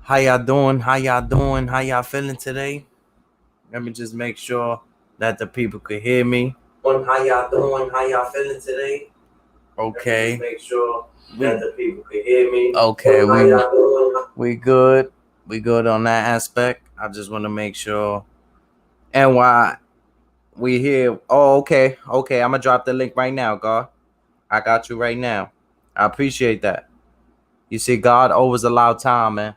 How y'all doing? How y'all doing? How y'all feeling today? Let me just make sure that the people could hear me. How y'all doing? How y'all feeling today? Okay. Make sure that the people could hear me. Okay, we good. We good on that aspect. I just want to make sure. And why we here? Oh, okay. Okay, I'm gonna drop the link right now, God. I got you right now. I appreciate that. You see, God always allow time, man.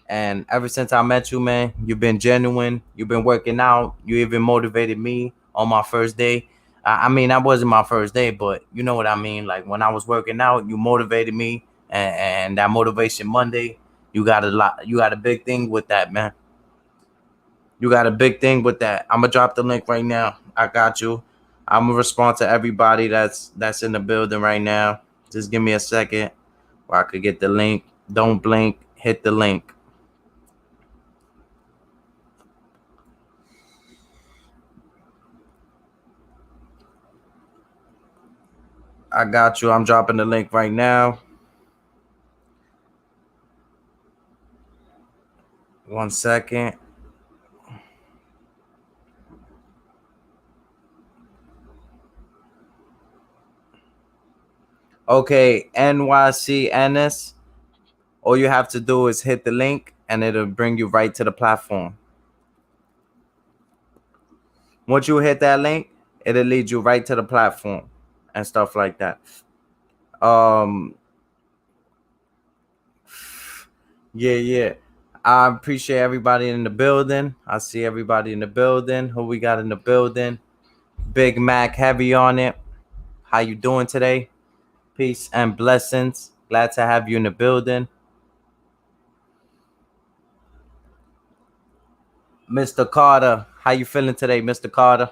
And ever since I met you, man, you've been genuine. You've been working out. You even motivated me on my first day. I mean, that wasn't my first day, but you know what I mean. Like when I was working out, you motivated me, and that motivation Monday, you got a lot. You got a big thing with that, man. You got a big thing with that. I'm gonna drop the link right now. I got you. I'm gonna respond to everybody that's in the building right now. Just give me a second where I could get the link. Don't blink. Hit the link. I got you. I'm dropping the link right now. 1 second. Okay, NYCNS. All you have to do is hit the link and it'll bring you right to the platform. Once you hit that link, it'll lead you right to the platform and stuff like that. Um, yeah. I appreciate everybody in the building. I see everybody in the building. Who we got in the building? Big Mac heavy on it. How you doing today? Peace and blessings. Glad to have you in the building. Mr. Carter, how you feeling today, Mr. Carter?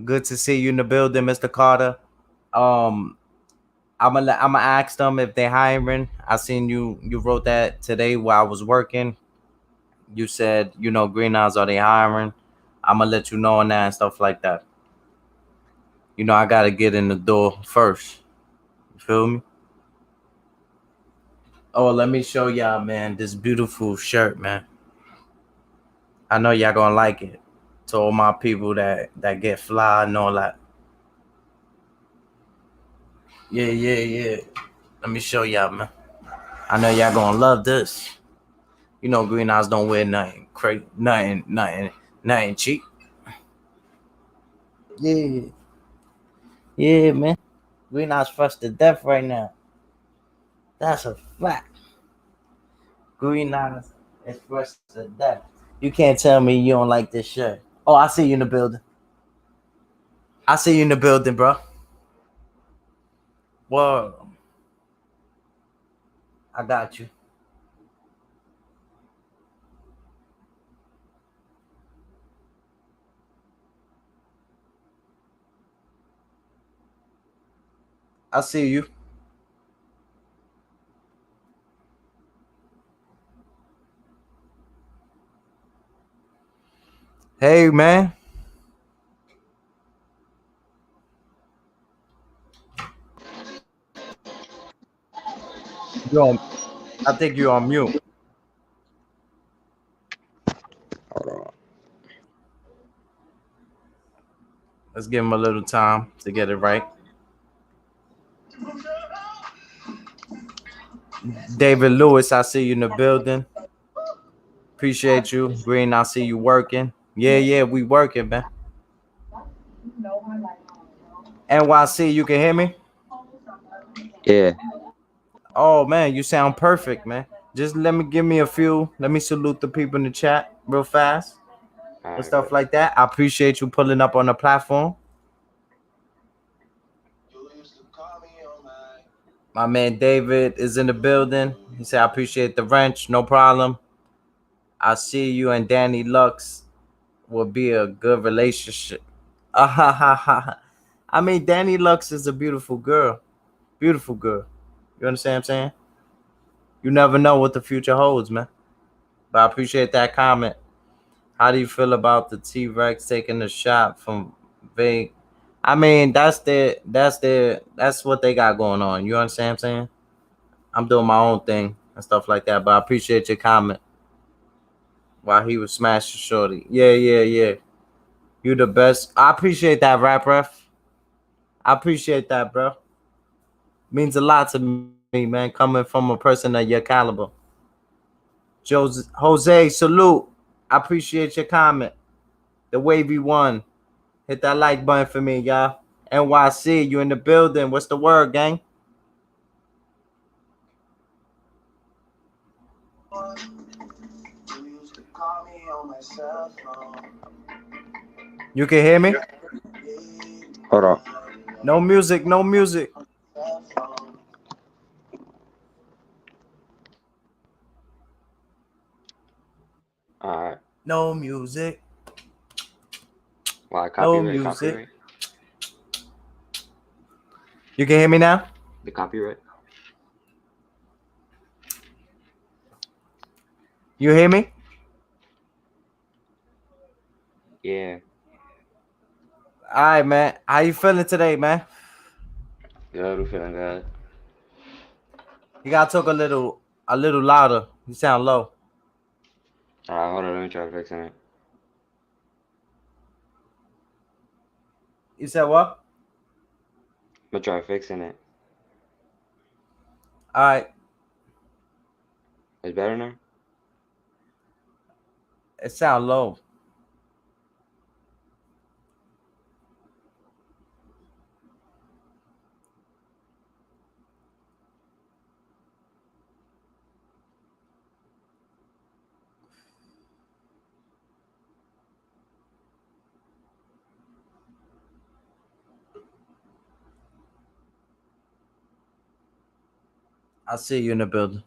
Good to see you in the building, Mr. Carter. Um, I'm gonna ask them if they hiring. I seen you wrote that today while I was working. You said Greenhouse, are they hiring? I'm gonna let you know on that and stuff like that. I gotta get in the door first. You feel me? Oh, let me show y'all, man, this beautiful shirt, man. I know y'all gonna like it. To all my people that get fly and all that. Yeah. Let me show y'all, man. I know y'all gonna love this. Greenhouse don't wear nothing crazy, nothing cheap. Yeah, yeah, man. Greenhouse fresh to death right now. That's a fact. Greenhouse is fresh to death. You can't tell me you don't like this shirt. Oh, I see you in the building. I see you in the building, bro. Whoa, I got you. I see you. Hey, man. You on? I think you're on mute. Let's give him a little time to get it right. David Lewis, I see you in the building. Appreciate you. Green, I see you working. Yeah, we working, man. NYC, you can hear me? Yeah. Oh man, you sound perfect, man. Just give me a few. Let me salute the people in the chat real fast and Alright, stuff bet. like that. I appreciate you pulling up on the platform. My man David is in the building. He said, I appreciate the wrench, no problem. I see you and Danny Lux will be a good relationship. I mean, Danny Lux is a beautiful girl. Beautiful girl. You understand what I'm saying? You never know what the future holds, man. But I appreciate that comment. How do you feel about the T Rex taking the shot from Vig? I mean, that's what they got going on. You understand what I'm saying? I'm doing my own thing and stuff like that. But I appreciate your comment while he was smashing shorty. Yeah. You the best. I appreciate that, rap ref. I appreciate that, bro. Means a lot to me, man, coming from a person of your caliber. Jose, salute. I appreciate your comment. The wavy one. Hit that like button for me, y'all. NYC, you in the building. What's the word, gang? You can hear me? Hold on. No music, no music. Alright. No music. Why No copyright? music. Copyright? You can hear me now? The copyright? You hear me? Yeah. All right, man. How you feeling today, man? Good, I'm feeling good. You gotta talk a little louder. You sound low. Alright, hold on, let me try fixing it. You said what? I'm gonna try fixing it. All right. It's better now? It sound low. I see you in the building.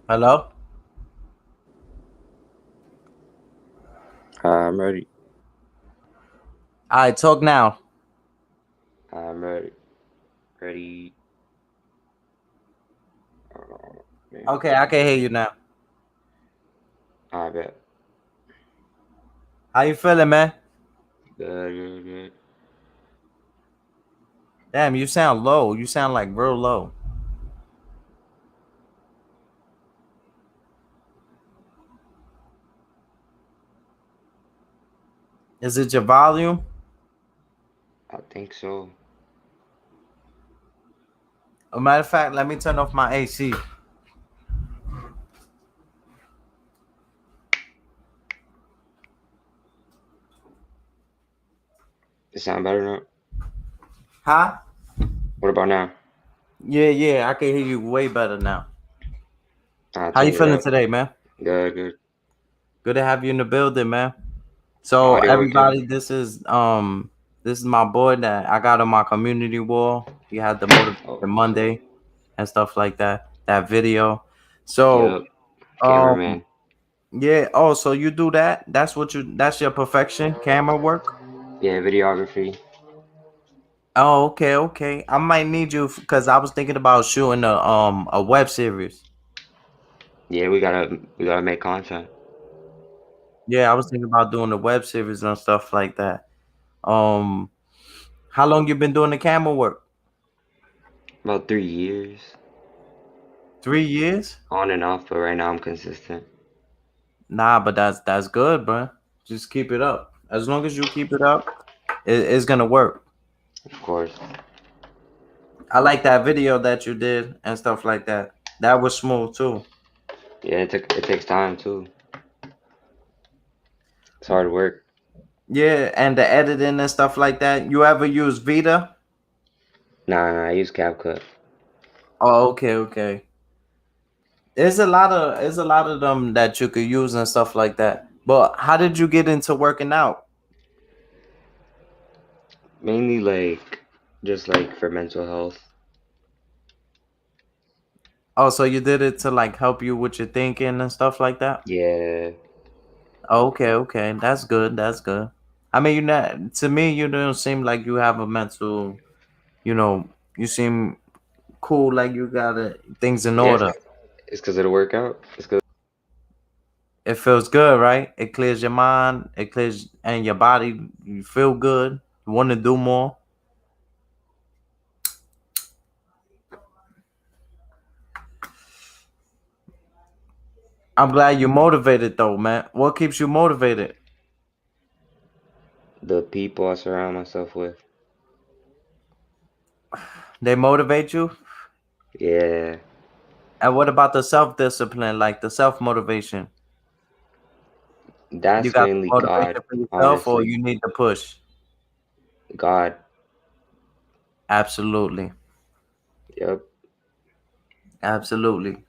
Hello? I'm ready. All right, talk now. I'm ready. Ready. Oh, man. Okay, I can hear you now. I bet. How you feeling, man? Good. Damn, you sound low. You sound like real low. Is it your volume? I think so. A matter of fact, let me turn off my AC. It sound better now? Huh? What about now? Yeah, I can hear you way better now. I'll How you turn it feeling up. today, man? Good. Good to have you in the building, man. So Audio okay? everybody, this is my boy that I got on my community wall. He had the Oh, Motivation so. Monday and stuff like that. That video. So Yep. um Cameraman. yeah, oh, so you do that? That's your perfection, camera work? Yeah, videography. Oh, okay. I might need you because I was thinking about shooting a web series. Yeah, we gotta make content. Yeah, I was thinking about doing a web series and stuff like that. Um, how long you been doing the camera work? About 3 years. 3 years? On and off, but right now I'm consistent. Nah, but that's good, bro. Just keep it up. As long as you keep it up, it's gonna work. Of course. I like that video that you did and stuff like that. That was smooth too. Yeah, it takes time too. It's hard work. Yeah, and the editing and stuff like that. You ever use Vita? Nah, I use CapCut. Oh, okay. There's a lot of them that you could use and stuff like that. But how did you get into working out? Mainly just like for mental health. Oh, so you did it to like help you with your thinking and stuff like that? Yeah, Okay. That's good. I mean, you not to me, you don't seem like you have a mental. You know, you seem cool, like you got things in Yeah, order. it's because of the workout. It's because It feels good, right? It clears your mind. It clears and your body. You feel good. You want to do more. I'm glad you're motivated, though, man. What keeps you motivated? the people I surround myself with. They motivate you. Yeah, And what about the self discipline, like the self motivation? You that's got mainly the God, motivation for yourself, or honestly. you need to push? God. Absolutely, Yep. absolutely.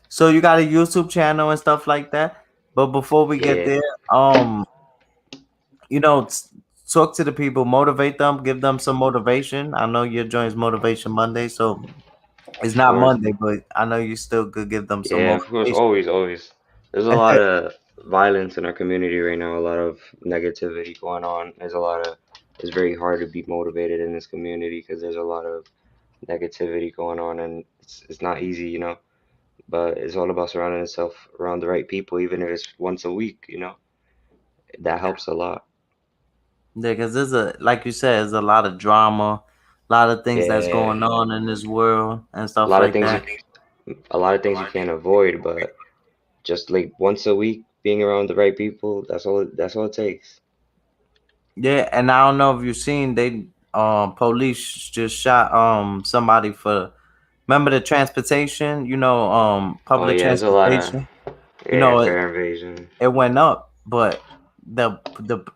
So you got a YouTube channel and stuff like that. But before we get Yeah. there, um, you know, talk to the people, motivate them, give them some motivation. I know your joint is Motivation Monday, so it's Of not course. Monday, but I know you still could give them some Yeah, of course. motivation. Always, always. There's a lot of violence in our community right now, a lot of negativity going on. It's very hard to be motivated in this community because there's a lot of negativity going on and it's not easy, you know. But it's all about surrounding yourself around the right people, even if it's once a week, you know. That helps a lot. Yeah, because there's like you said, there's a lot of drama, a lot of things that's Yeah, going on in this world and a stuff lot of like things that. you a lot of things you can't avoid, but just like once a week being around the right people, that's all it takes. Yeah, and I don't know if you've seen they police just shot somebody for remember the transportation, Oh public yeah, there's a lot of transportation. You yeah, know, fair invasion. it went up, but the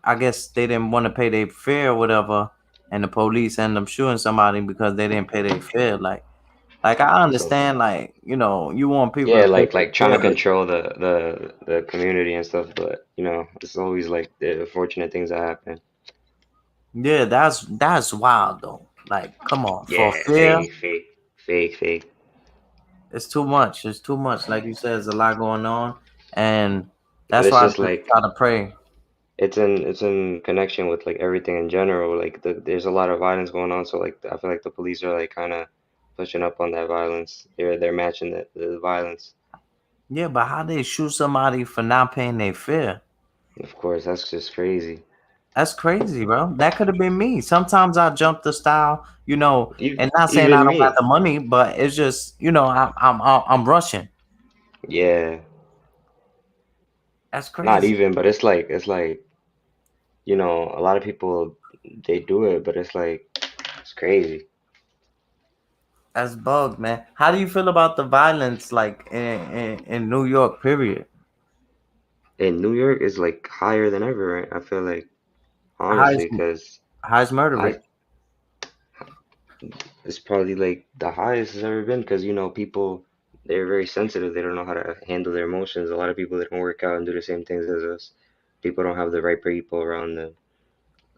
I guess they didn't want to pay their fare or whatever, and the police ended up shooting somebody because they didn't pay their fare. Like I So understand, like you want people yeah, to pay like their trying to fare, but control the community and stuff, but you know, it's always like the unfortunate things that happen. yeah, that's wild though. Like, come on, for Yeah, fare, fake. it's too much. It's too much. Like you said, there's a lot going on, and But that's it's why I just just like try to pray. it's in connection with like everything in general. Like there's a lot of violence going on, so like I feel like the police are like kind of pushing up on that violence. They're matching the violence. Yeah, but how they shoot somebody for not paying their fare? Of course, that's just crazy. That's crazy, bro. That could have been me. Sometimes I jump the style, and not saying I Even don't got me. the money, but it's just, I'm rushing. Yeah, That's not crazy. even, but it's like a lot of people they do it, but it's like it's crazy. That's bugged, man. How do you feel about the violence, like in New York? Period. And New York is like higher than ever, right? I feel like Highest honestly, because highest murder I rate. it's probably like the highest it's ever been because people they're very sensitive. They don't know how to handle their emotions. A lot of people that don't work out and do the same things as us. People don't have the right people around them.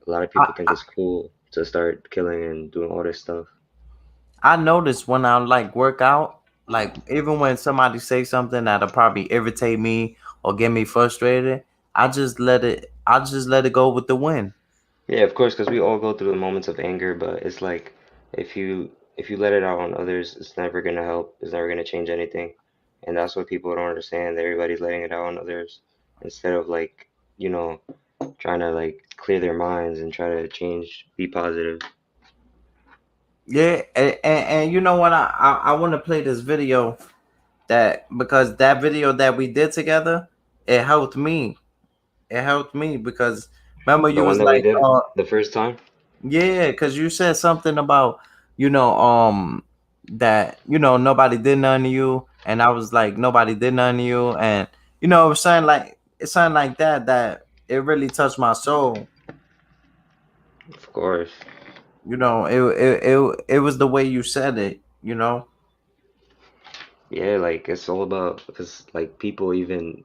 A lot of I, people think it's cool to start killing and doing all this stuff. I notice when I like work out, like even when somebody say something that'll probably irritate me or get me frustrated, I just let it go with the wind. Yeah, of course, because we all go through the moments of anger, but it's like if you let it out on others, it's never gonna help. It's never gonna change anything. And that's what people don't understand. Everybody's letting it out on others instead of like, you know, trying to like clear their minds and try to change, be positive. Yeah, and you know what? I want to play this video that because that video that we did together, it helped me. It helped me because remember The you one was that we like, did the first time. yeah, because you said something about that nobody did nothing to you, and I was like nobody did nothing to you, and it was something like that it really touched my soul. Of course. It was the way you said it. Yeah, like it's all about because like people even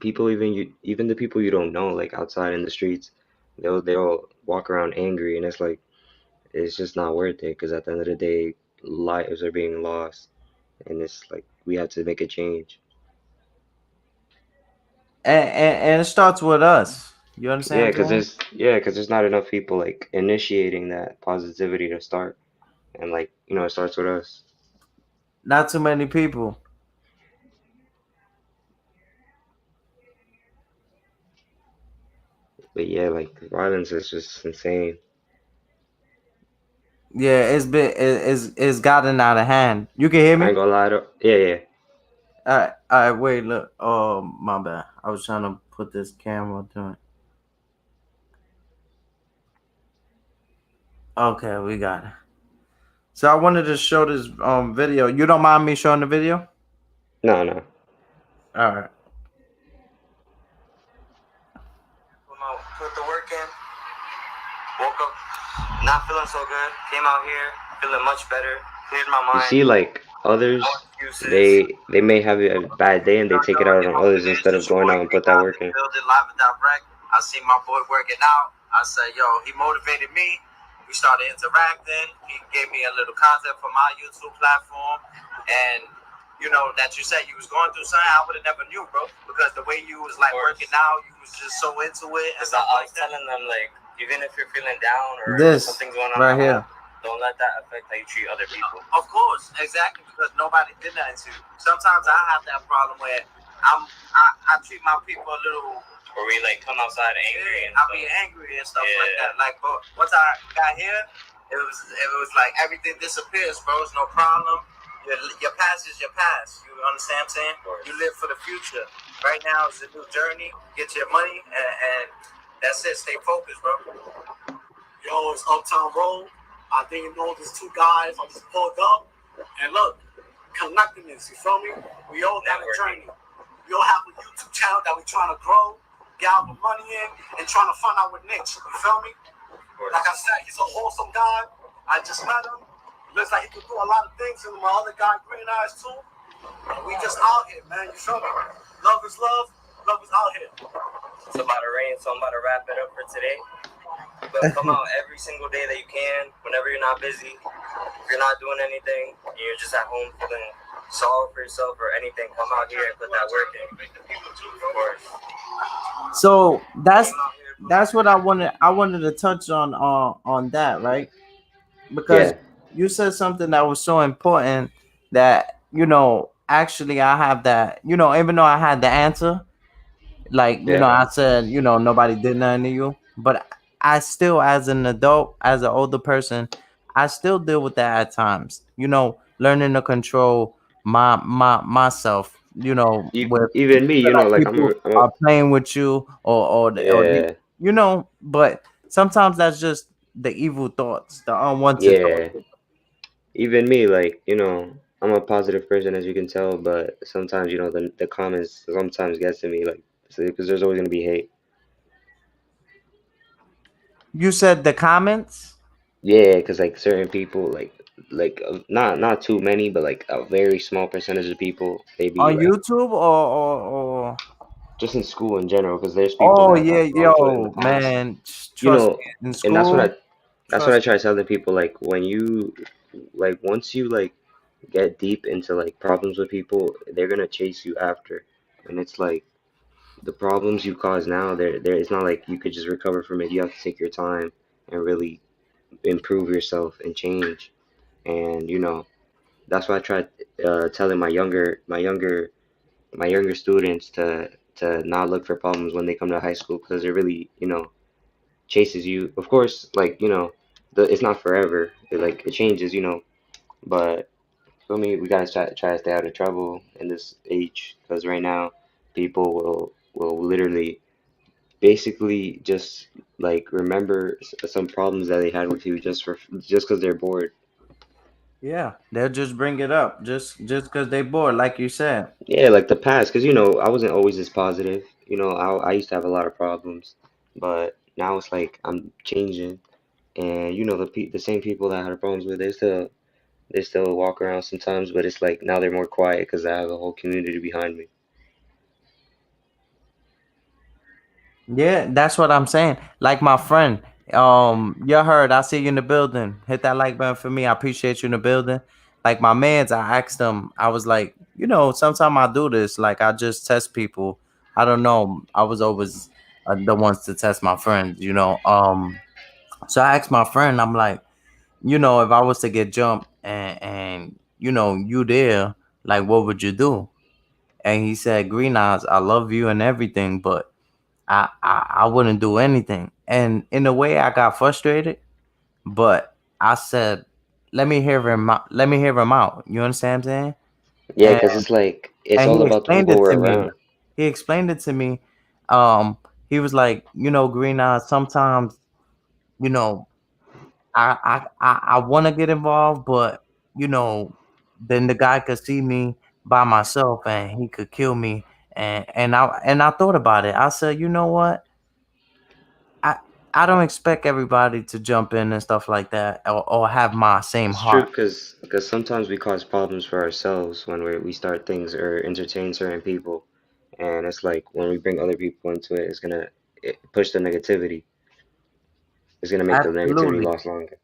even the people you don't know like outside in the streets, they'll walk around angry and it's like it's just not worth it because at the end of the day, lives are being lost, and it's like we have to make a change. And it starts with us. You understand what I'm saying? Yeah, because there's not enough people like initiating that positivity to start, and like it starts with us. Not too many people. But yeah, like violence is just insane. Yeah, it's gotten out of hand. You can hear I me? ain't gonna lie to yeah, yeah. All right, wait, look. Oh, my bad. I was trying to put this camera to it. Okay, we got it. So I wanted to show this video. You don't mind me showing the video? No, no. All right. Put the work in. Woke up not feeling so good. Came out here feeling much better. Cleared my You mind. see, like No others, excuses. they may have a bad day and they take it out on others instead of It's your going boy out and Green put that Live in work the in. building, live and direct. I see my boy working out. I said, yo, he motivated me. We started interacting. He gave me a little content for my YouTube platform. And that you said you was going through something, I would have never knew, bro. Because the way you was like working out, you was just so into it. Because I was telling them, like, even if you're feeling down or something's going on right here, don't let that affect how you treat other people. Of course, exactly, because nobody did that to you. Sometimes I have that problem where I treat my people a little. Or we like come outside angry. Yeah, I be angry and stuff like that. Like, but once I got here, it was like everything disappears, bro. It's no problem. Your past is your past. You understand what I'm saying? You live for the future. Right now it's a new journey. Get your money and that's it. Stay focused, bro. Yo, it's Uptown Road. I think there's two guys. I just pulled up. And look, connectedness, you feel me? We all got a journey. We all have a YouTube channel that we're trying to grow, get our money in, and trying to find out what niche. You feel me? Like I said, he's a wholesome guy. I just met him. Looks like he can do a lot of things. And my other guy, Green Eyez, too. And we just out here, man. You feel me? Love is love. Love is out here. It's about to rain, so I'm about to wrap it up for today. But come out every single day that you can, whenever you're not busy, if you're not doing anything, and you're just at home feeling sorry for yourself or anything, come out here and put that work in. Of course. So that's what I wanted to touch on that, right? Because Yeah, you said something that was so important that actually I have that, even though I had the answer, like yeah, I said, nobody did nothing to you, but I still, as an adult, as an older person, I still deal with that at times, learning to control myself, with even me, like like people are playing with you, yeah, but sometimes that's just the evil thoughts, the unwanted thoughts. yeah. Even me, like, I'm a positive person as you can tell, but sometimes, the comments sometimes gets to me, like, because there's always gonna be hate. You said the comments Yeah, because like certain people, not too many, but like a very small percentage of people, they be on like YouTube or just in school in general, because there's people oh that I've yeah, had problems with in the yo, past, man, you trust know, me, in and school, that's what I trust try telling people, like when you like once you like get deep into like problems with people, they're gonna chase you after, and it's like the problems you cause now, there it's not like you could just recover from it. You have to take your time and really improve yourself and change, and that's why I try telling my younger students to not look for problems when they come to high school because it really chases you. Of course, like it's not forever. It changes, but for me, we gotta try to stay out of trouble in this age because right now people will literally basically just like remember some problems that they had with you just because they're bored. yeah, they'll just bring it up just because they bored, like you said. Yeah, like the past, because I wasn't always this positive. I used to have a lot of problems, but now it's like I'm changing, and the same people that I had problems with, they still walk around sometimes, but it's like now they're more quiet because I have a whole community behind me. Yeah, that's what I'm saying. Like my friend, you heard. I see you in the building. Hit that like button for me. I appreciate you in the building. Like my man's, I asked him. I was like, sometimes I do this. Like I just test people. I don't know. I was always. the ones to test my friends. So I asked my friend, I'm like, if I was to get jumped and you there, like, what would you do? And he said, Green Eyes, I love you and everything, but I wouldn't do anything. And in a way, I got frustrated, but I said, let me hear him out. Let me hear him out. You understand what I'm saying? Yeah, And because it's like it's and all he about the explained people it we're to me. around. He explained it to me. Um, he was like, Green Eyes, sometimes, you know, I want to get involved, but you know, then the guy could see me by myself and he could kill me. And I thought about it. I said, you know what? I I don't expect everybody to jump in and stuff like that or have my same It's true heart. because sometimes we cause problems for ourselves when we start things or entertain certain people, and it's like when we bring other people into it, push the negativity. It's gonna make the negativity Absolutely. last longer.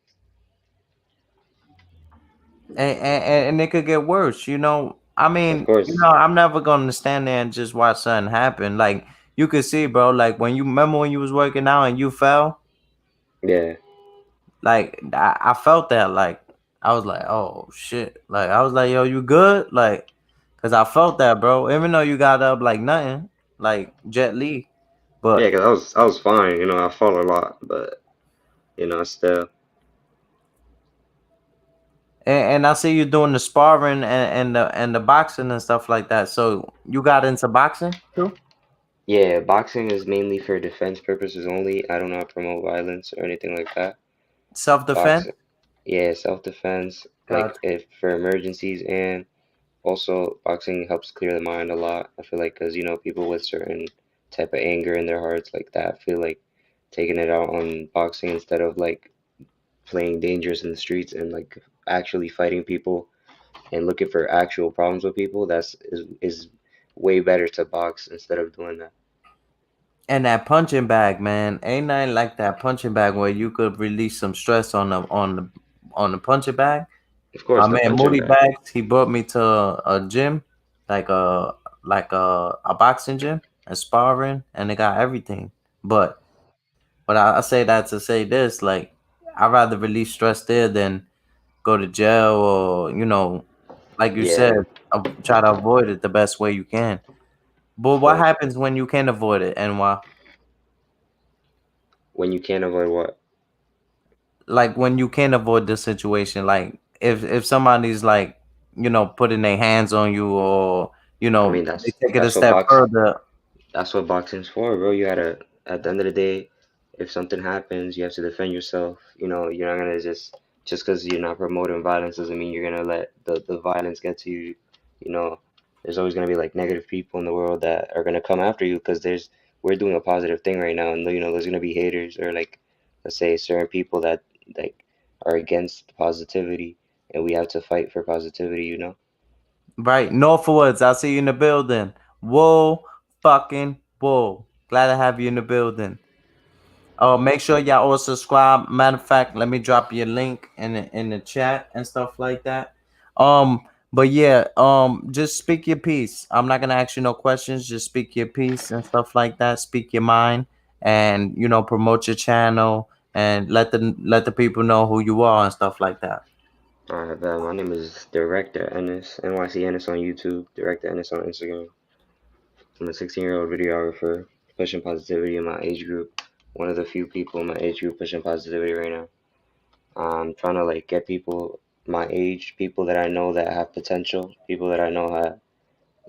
And it could get worse. I Of mean, course, I'm never gonna stand there and just watch something happen. Like you could see, bro. Like when you remember when you was working out and you fell. yeah, Like I felt that. Like I was like, oh shit. Like I was like, yo, you good? Like, cause I felt that, bro. Even though you got up like nothing, like Jet Li, yeah. but Because I was fine, I fall a lot, but still, and I see you doing the sparring and the boxing and stuff like that. So you got into boxing too? yeah. Boxing is mainly for defense purposes only. I do not promote violence or anything like that. Self defense? Boxing, yeah, self-defense, like Gotcha. if for emergencies, and also boxing helps clear the mind a lot. I feel like because people with certain type of anger in their hearts like that feel like taking it out on boxing instead of like playing dangerous in the streets and like actually fighting people and looking for actual problems with people. Is way better to box instead of doing that. And that punching bag, man, ain't nothing like that punching bag where you could release some stress on the punching bag. Of My course, the man punching Moody bag. Bags, he brought me to a gym, like a boxing gym and sparring, and they got everything. But I say that to say this, like I'd rather release stress there than go to jail or like you said, Yeah, try to avoid it the best way you can. But of what course. happens when you can't avoid it, and why? When you can't avoid what? Like when you can't avoid the situation, like if somebody's like putting their hands on you or I mean, they that's take it a that's what step box further. That's what boxing's for, bro. You gotta, at the end of the day, if something happens, you have to defend yourself. You're not gonna just because you're not promoting violence doesn't mean you're gonna let the violence get to you. You know, there's always gonna be like negative people in the world that are gonna come after you because we're doing a positive thing right now, and there's gonna be haters or like, let's say certain people that like are against positivity, and we have to fight for positivity. Right, Northwoods, I see you in the building. Whoa, fucking whoa! Glad to have you in the building. Oh, make sure y'all all subscribe. Matter of fact, let me drop your link in the chat and stuff like that. But yeah, just speak your piece. I'm not gonna ask you no questions. Just speak your piece and stuff like that. Speak your mind, and promote your channel and let the people know who you are and stuff like that. Alright, my name is Director Ennis, NYC Ennis on YouTube, Director Ennis on Instagram. I'm a 16-year-old videographer pushing positivity in my age group. One of the few people in my age group pushing positivity right now. I'm trying to like get people my age, people that I know that have potential, people that I know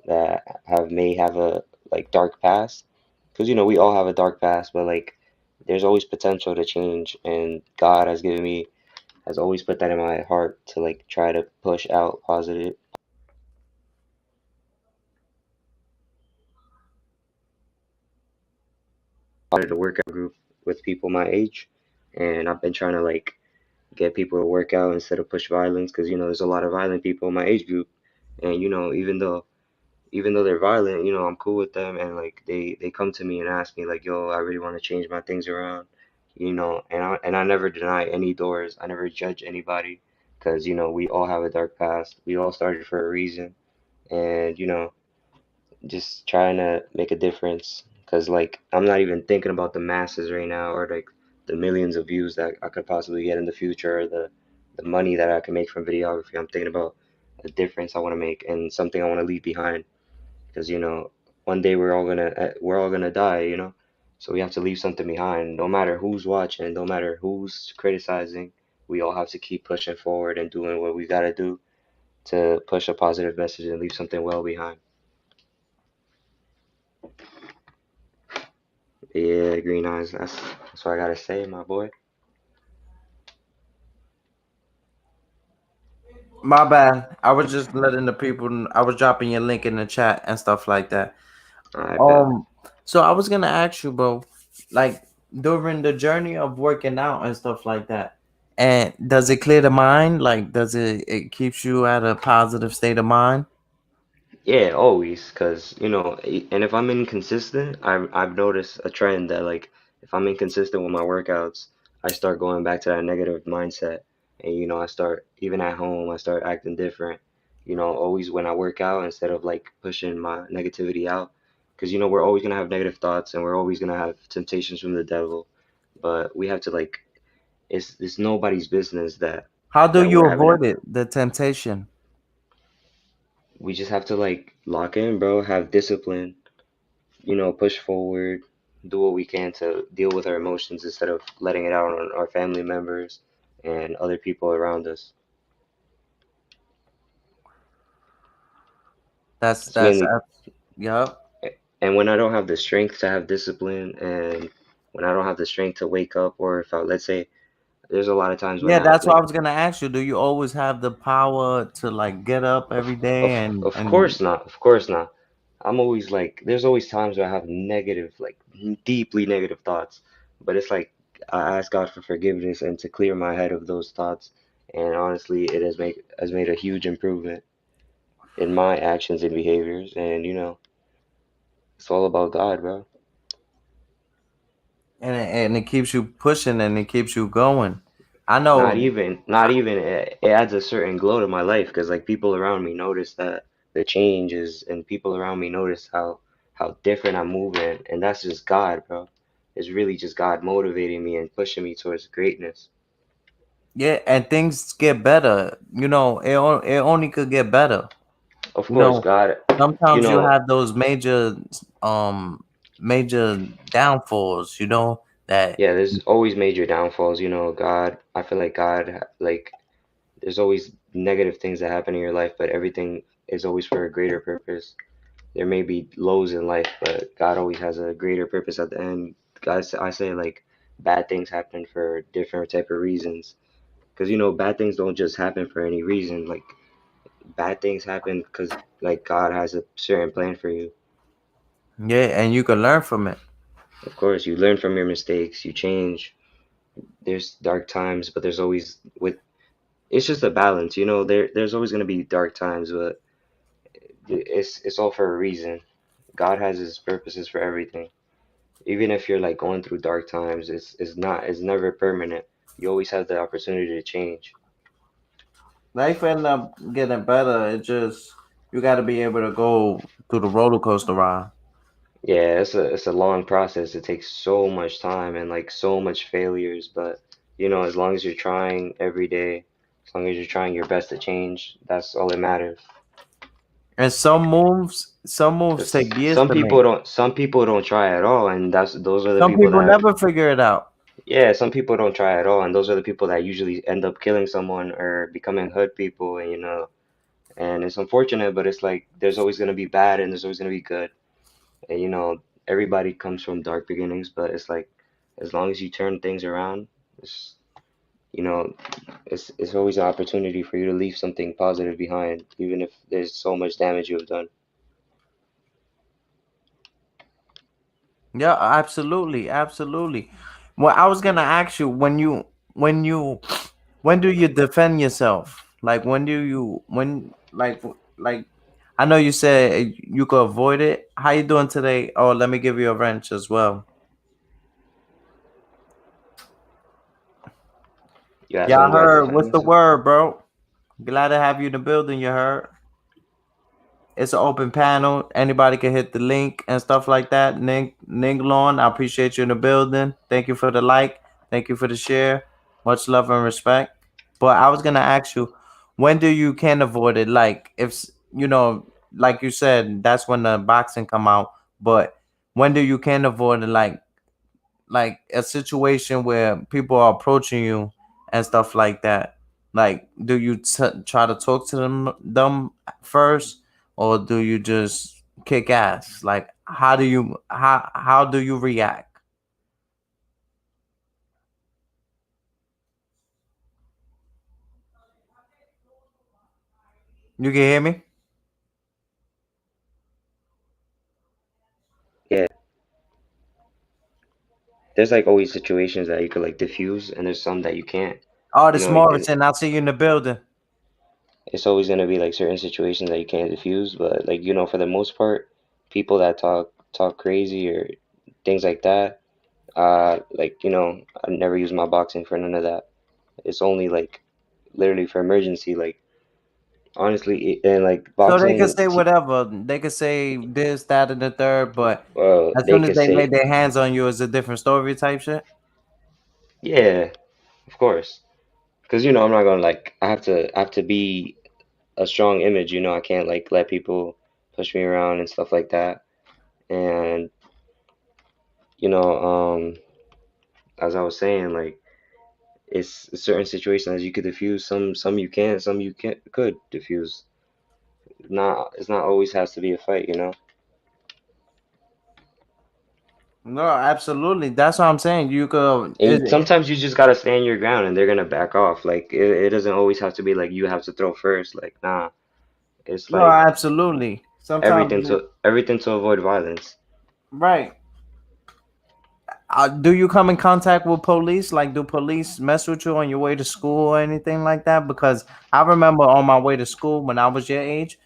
that may have a like dark past. Because we all have a dark past, but like there's always potential to change, and God has always put that in my heart to like try to push out positive started a workout group with people my age, and I've been trying to like get people to work out instead of push violence because there's a lot of violent people in my age group, and even though they're violent, I'm cool with them, and like they come to me and ask me like, yo, I really want to change my things around, and I never deny any doors. I never judge anybody because we all have a dark past. We all started for a reason, and just trying to make a difference Because like I'm not even thinking about the masses right now, or like the millions of views that I could possibly get in the future, or the money that I can make from videography. I'm thinking about a difference I want to make and something I want to leave behind. Because one day we're all gonna die, so we have to leave something behind. No matter who's watching, no matter who's criticizing, we all have to keep pushing forward and doing what we gotta do to push a positive message and leave something well behind. Yeah, Green Eyes, that's what I gotta say, my boy. My bad. I was just letting the people. I was dropping your link in the chat and stuff like that. I bet. Um, so I was gonna ask you, bro, like during the journey of working out and stuff like that, and does it clear the mind? Like, does it keeps you at a positive state of mind? Yeah, always, cause and if I'm inconsistent, I've noticed a trend that like if I'm inconsistent with my workouts, I start going back to that negative mindset, and I start even at home, I start acting different. Always when I work out, instead of like pushing my negativity out, cause we're always gonna have negative thoughts, and we're always gonna have temptations from the devil, but we have to like it's nobody's business that How do that you we're having avoid it? The temptation. we just have to like lock in, bro, have discipline, push forward, do what we can to deal with our emotions instead of letting it out on our family members and other people around us. That's It's that's mainly, Yup. and when I don't have the strength to have discipline, and when I don't have the strength to wake up, or if let's say, there's a lot of times when Yeah, I that's what I like, was gonna ask you. Do you always have the power to like get up every day of and course not, of course not. I'm always like, there's always times where I have negative, like deeply negative thoughts, but it's like I ask God for forgiveness and to clear my head of those thoughts. And honestly, it has made a huge improvement in my actions and behaviors. And it's all about God, bro. and it keeps you pushing and it keeps you going. I know. Not even it adds a certain glow to my life because like people around me notice that the changes, and people around me notice how different I'm moving, and that's just God, bro. It's really just God motivating me and pushing me towards greatness. Yeah, and things get better. It only could get better. Of You course, know, God, you sometimes you know, have those um major downfalls, that yeah, there's always major downfalls, God, I feel like God, like there's always negative things that happen in your life, but everything is always for a greater purpose. There may be lows in life, but God always has a greater purpose at the end. Guys, I say like bad things happen for different type of reasons, because bad things don't just happen for any reason. Like bad things happen because like God has a certain plan for you. yeah, and you can learn from it. Of course, you learn from your mistakes, you change. There's dark times, but there's always with it's just a balance, there's always going to be dark times, but it's all for a reason. God has his purposes for everything. Even if you're like going through dark times, it's never permanent. You always have the opportunity to change. Life end up getting better. It just you got to be able to go through the roller coaster ride. Yeah, it's a long process. It takes so much time and like so much failures, but as long as you're trying every day, as long as you're trying your best to change, that's all that matters. And some moves take Because years to make. some people don't try at all, and those are the Some people people that, never figure it out. yeah, some people don't try at all, and those are the people that usually end up killing someone or becoming hood people, and and it's unfortunate, but it's like there's always gonna be bad and there's always gonna be good, and everybody comes from dark beginnings, but it's like as long as you turn things around, it's you know it's always an opportunity for you to leave something positive behind, even if there's so much damage you have done. Yeah, absolutely, absolutely. Well, I was gonna ask you when do you defend yourself? Like when do you when like I know you said you could avoid it. How you doing today? Oh, let me give you a wrench as well. You Yeah, ask I when do I heard. defend What's the myself? word, bro? Glad to have you in the building. You heard? it's an open panel. Anybody can hit the link and stuff like that. Ninglon, I appreciate you in the building. Thank you for the like. Thank you for the share. Much love and respect. But I was gonna ask you, when do you can avoid it? Like like you said, that's when the boxing come out. But when do you can avoid it? Like a situation where people are approaching you and stuff like that. Like, do you try to talk to them first, or do you just kick ass? Like, how do you react? You can hear me? Yeah, there's like always situations that you could like diffuse, and there's some that you can't. Oh, You this know, Morrison, I'll see you in the building. it's always gonna be like certain situations that you can't diffuse, but like for the most part, people that talk crazy or things like that, like I never use my boxing for none of that. It's only like literally for emergency, like honestly, and like So they could boxing, say whatever. They could say this, that, and the third, but well, as they soon as could they lay say, their hands on you, it's a different story type shit. yeah, of course, because I'm not gonna like I have to be a strong image, I can't like let people push me around and stuff like that. And you know, as I was saying, like it's certain situations you could diffuse, some you can't, some you can't could diffuse. Not it's not always has to be a fight. No, absolutely. That's what I'm saying. You could. And sometimes you just gotta stand your ground and they're gonna back off. Like it doesn't always have to be like you have to throw first. Like nah, it's No, like absolutely. Sometimes, everything to avoid violence. right. Do you come in contact with police? Like, do police mess with you on your way to school or anything like that? Because I remember on my way to school when I was your age,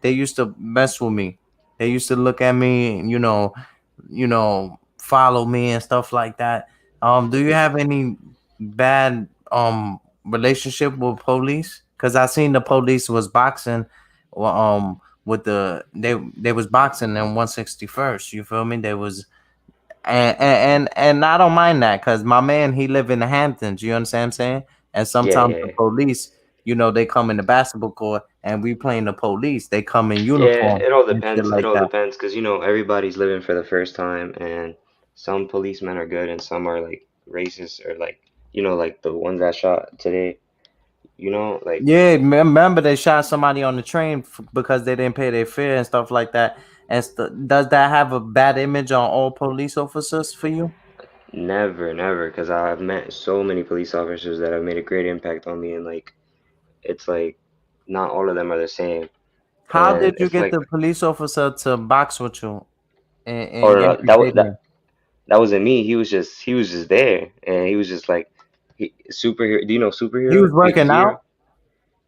they used to mess with me. They used to look at me, follow me and stuff like that. Do you have any bad relationship with police? Because I seen the police was boxing, well, with they was boxing in 161st. You feel me? They was and I don't mind that because my man he live in the Hamptons. You understand what I'm saying? And Yeah, sometimes the yeah. police, they come in the basketball court and we playing the police. They come in Yeah, uniform it all and shit depends. It like all that. depends because everybody's living for the first time, and some policemen are good, and some are like racist or like like the ones that shot today. Like Yeah, remember they shot somebody on the train because they didn't pay their fare and stuff like that. And does that have a bad image on all police officers for you? never, never, because I've met so many police officers that have made a great impact on me, and like it's like not all of them are the same, How and did you it's get like the police officer to box with you oh in no, Yankee Stadium? that wasn't me. He was just there, and he was just like superhero. Do you know He was superhero? working Hero? out.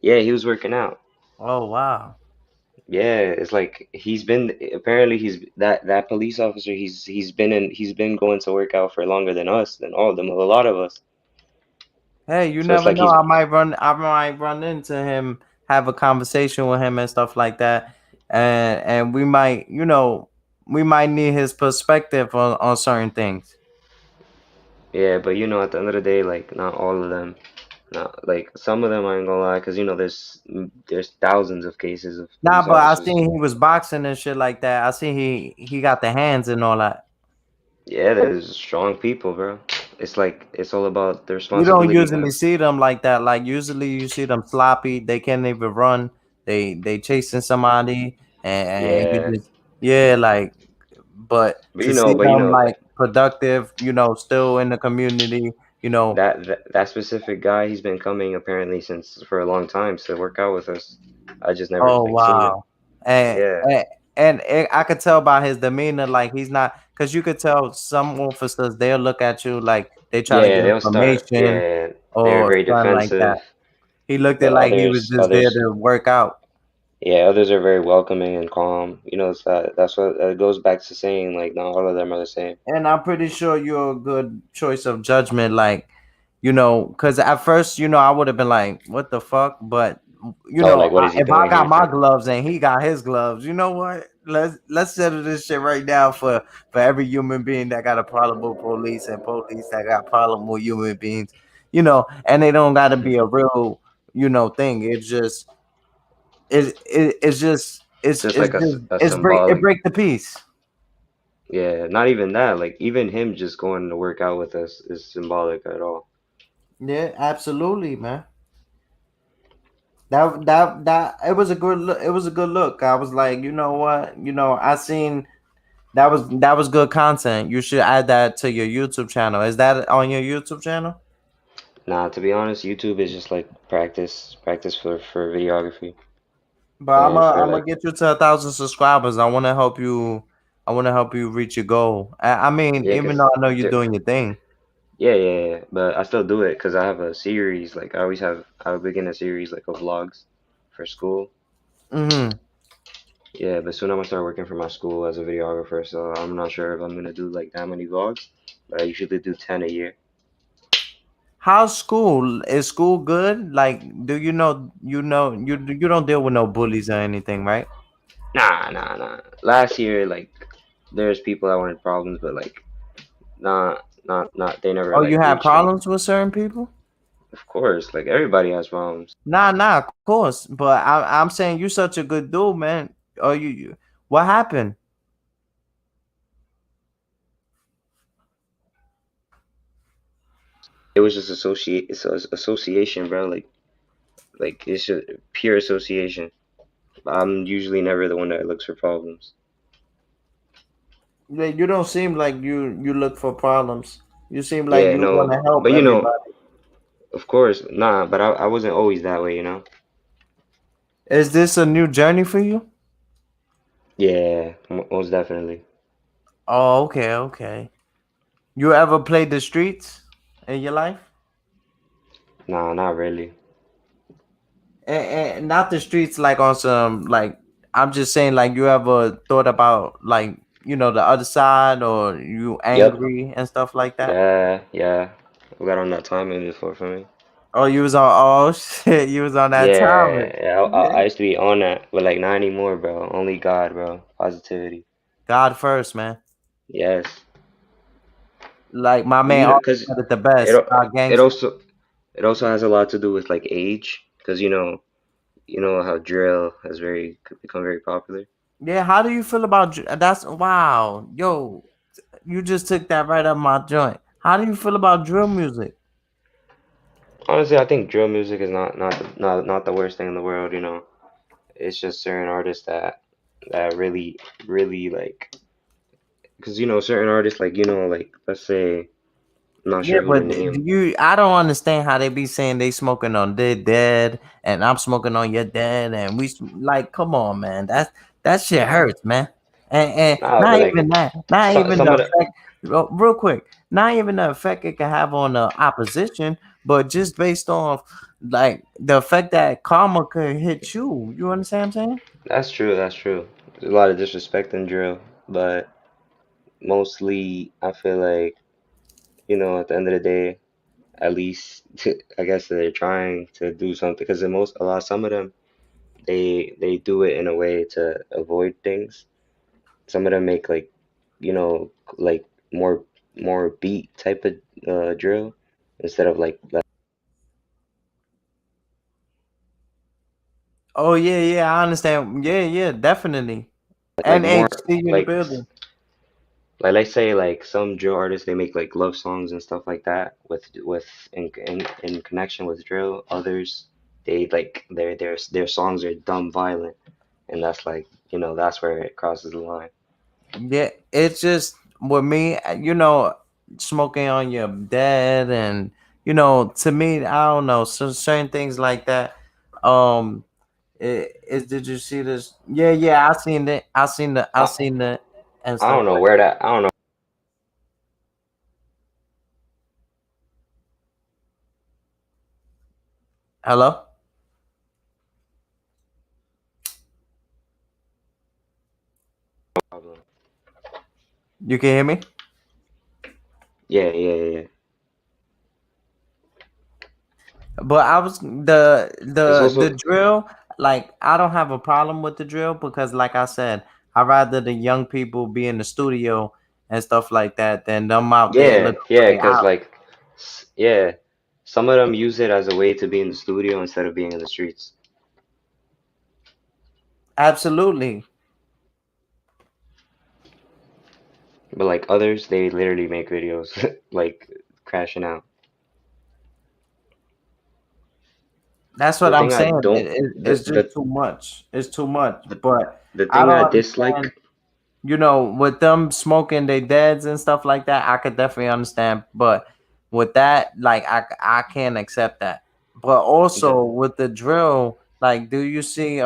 Yeah, he was working out. Oh wow. Yeah, it's like he's that police officer. He's been going to work out for longer than us, than all of them, a lot of us. Hey, you So it's never like know. he's I might run into him, have a conversation with him and stuff like that. And we might need his perspective on certain things. yeah, but at the end of the day, like not all of them, not like some of them I ain't gonna lie, because there's thousands of cases of Nah, police but I officers. seen he was boxing and shit like that. I seen he got the hands and all that. Yeah, there's strong people, bro. It's like it's all about the You don't responsibility you usually have. see them like that. Like usually you see them sloppy. They can't even run. They chasing somebody and you Yeah, just yeah like. But but to see you them know like productive, still in the community, you know. that specific guy, he's been coming apparently since for a long time to work out with us. I just never Oh like seen him. wow, and Yeah. and, I could tell by his demeanor, like he's not, because you could tell some officers they'll look at you like they trying to Yeah, get they'll start. information Yeah, they're or very something like that. defensive, He looked but at like he was just there others, to work out. yeah, others are very welcoming and calm. It's that's what it goes back to saying like not all of them are the same. And I'm pretty sure you're a good choice of judgment, like, because at first, I would have been like, what the fuck? But Oh, like what is he If I doing got here? my gloves and he got his gloves, you know what? Let's settle this shit right now for every human being that got a problem with police and police that got problem with human beings, and they don't got to be a real, thing. It's just Just like a it symbolic. break the peace. Yeah, not even that. Like even him just going to work out with us is symbolic at all. Yeah, absolutely, man. That it was a good look. It was a good look. I was like, you know what? I seen that was good content. You should add that to your YouTube channel. Is that on your YouTube channel? Nah, to be honest, YouTube is just like practice for videography But I'm and gonna for I'm gonna like get you to 1,000 subscribers. I want to help you. I want to help you reach your goal. I mean, yeah, even cause though I know you're there, doing your thing. yeah, but I still do it because I have a series. Like I begin a series like of vlogs for school. Hmm. Yeah, but soon I'm gonna start working for my school as a videographer. So I'm not sure if I'm gonna do like that many vlogs, but I usually do 10 a year. How's school? Is school good? Like, do you don't deal with no bullies or anything, right? Nah. Last year, like there's people that wanted problems, but like not. They never Oh, you like had reached me. problems with certain people? Of course, like everybody has problems. Nah, of course. But I'm saying you such a good dude, man. Oh, what happened? It was just association, bro. Like it's just pure association. I'm usually never the one that looks for problems. Like, you don't seem like you look for problems. You seem like Yeah, you want no, to help but everybody. of course, nah. But I wasn't always that way, you know. Is this a new journey for you? Yeah, most definitely. Oh, okay, okay. You ever played the streets in your life? Nah, not really. And not the streets like on some like I'm just saying like you ever thought about like the other side or you Yep. angry and stuff like that? Yeah. We got on that time in before for me. Oh, you was on oh shit, you was on that time. Yeah, I used to be on that, but like not anymore, bro. Only God, bro. Positivity. God first, man. Yes. Like my Cause man always cause said it the it best. God it gangster. also it also has a lot to do with like age. Cause you know how drill has very become very popular. Yeah, how do you feel about that's wow. Yo, you just took that right up my joint. How do you feel about drill music? Honestly, I think drill music is not the worst thing in the world. It's just certain artists that really like. Cause certain artists like like let's say I'm not Yeah, sure who to but name. I don't understand how they be saying they smoking on their dead and I'm smoking on your dead and like, come on, man, that shit hurts, man. And Nah, but not like even that, not even some the of the effect. Real quick, not even the effect it can have on the opposition, but just based off like the effect that karma could hit you. You understand what I'm saying? That's true. There's a lot of disrespect in drill, but mostly I feel like at the end of the day, at least I guess they're trying to do something because some of them they do it in a way to avoid things. Some of them make like like more more beat type of drill instead of like Oh yeah, I understand. Yeah, definitely. And more HC in the like building. like let's say like some drill artists they make like love songs and stuff like that with in connection with drill. Others they like their songs are dumb violent and that's like that's where it crosses the line. Yeah, it's just with me, smoking on your dad, and to me, I don't know, so certain things like that. Um, did you see this? Yeah, I seen it. I I, seen it, and I stuff don't know like where that. that I don't know. Hello, Problem. you can hear me? Yeah. But I was There's the also drill. Like I don't have a problem with the drill because, like I said, I rather the young people be in the studio and stuff like that than them out there yeah, looking for yeah, their because out. like yeah, some of them use it as a way to be in the studio instead of being in the streets. Absolutely, But like others, they literally make videos like crashing out. that's what The I'm thing I saying. don't It's just too much. It's too much. the But the I thing I don't dislike, understand. You know, with them smoking their deads and stuff like that, I could definitely understand. But with that, like I can't accept that. But the also with the drill, like do you see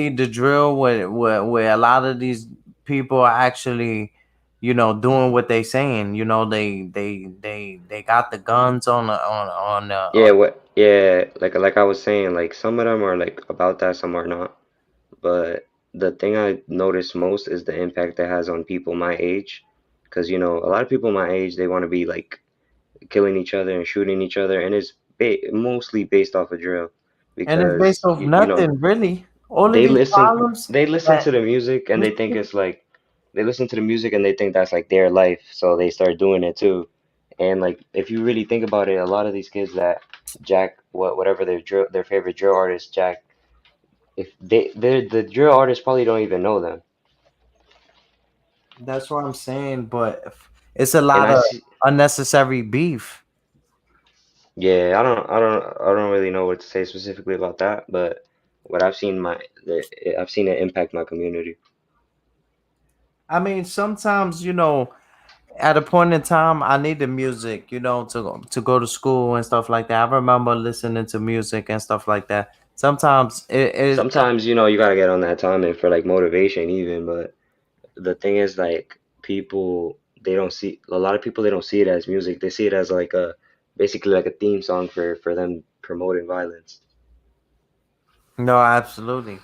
the drill where a lot of these people are actually, doing what they saying? They got the guns yeah, what yeah, like I was saying, like some of them are like about that, some are not. But the thing I notice most is the impact that has on people my age. Because, a lot of people my age, they want to be like killing each other and shooting each other, and it's mostly based off of drill. and it's based Because, off nothing really. All of they these listen problems they listen that to the music and they think it's like they listen to the music and they think that's like their life, so they start doing it too. And like if you really think about it, a lot of these kids that jack whatever their favorite drill artist jack, if they're the drill artists probably don't even know them. That's what I'm saying, but it's a And lot I of see, unnecessary beef. yeah, I don't really know what to say specifically about that, but what I've seen it impact my community. I mean, sometimes, at a point in time, I need the music, to go to school and stuff like that. I remember listening to music and stuff like that. Sometimes it Sometimes, you gotta get on that timing for like motivation even, but the thing is like people they don't see a lot of people they don't see it as music. They see it as like a basically like a theme song for them promoting violence. no, absolutely.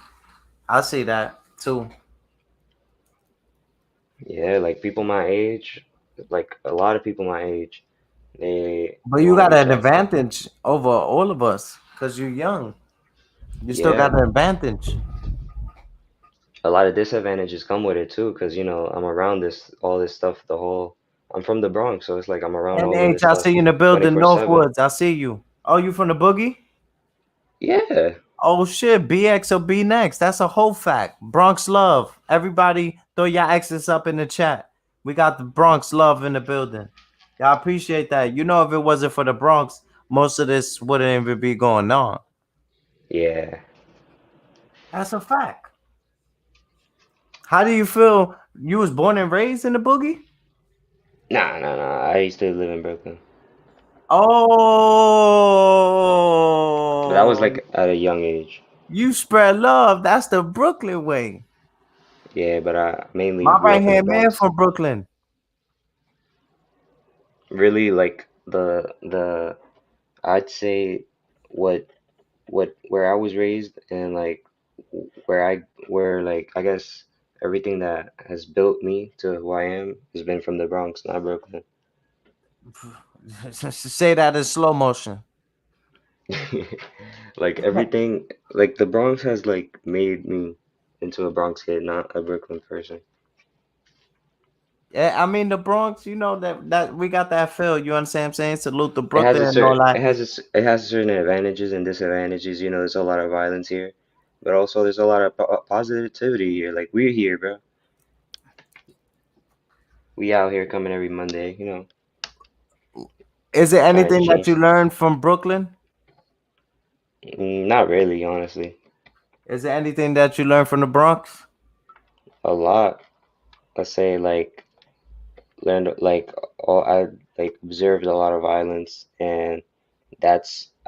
I see that too. Yeah, like people my age, like a lot of people my age, But they you want to got be an jacked up. advantage over all of us because you're young. You still Yeah, got an advantage. a lot of disadvantages come with it too, because I'm around this all this stuff I'm from the Bronx, so it's like I'm around And all of H, this I stuff see you in the building, 24/7. Northwoods. I see you. Oh, you from the boogie? Yeah, Oh shit, BX or B next. That's a whole fact. Bronx love. Everybody throw your X's up in the chat. We got the Bronx love in the building. Y'all appreciate that. If it wasn't for the Bronx, most of this wouldn't even be going on. yeah. That's a fact. How do you feel? You was born and raised in the boogie? Nah, nah, nah. I used to live in Brooklyn, but that was Oh, like at a young age. you spread love. That's the Brooklyn way. Yeah, but I mainly My grew right up in the hand man Bronx. from Brooklyn. Really, like the I'd say what where I was raised and like where like I guess everything that has built me to who I am has been from the Bronx, not Brooklyn. Say that in slow motion. Like everything, like the Bronx has like made me into a Bronx kid, not a Brooklyn person. Yeah, I mean the Bronx, that we got that feel. You understand what I'm saying? Salute to Brooklyn and all that. It has certain advantages and disadvantages. There's a lot of violence here, but also there's a lot of positivity here. Like we're here, bro. We out here coming every Monday, Is it trying to anything that you change. learned from Brooklyn? Not really, honestly. Is there anything that you learned from the Bronx? A lot. Let's say like learned like all I like observed a lot of violence, and I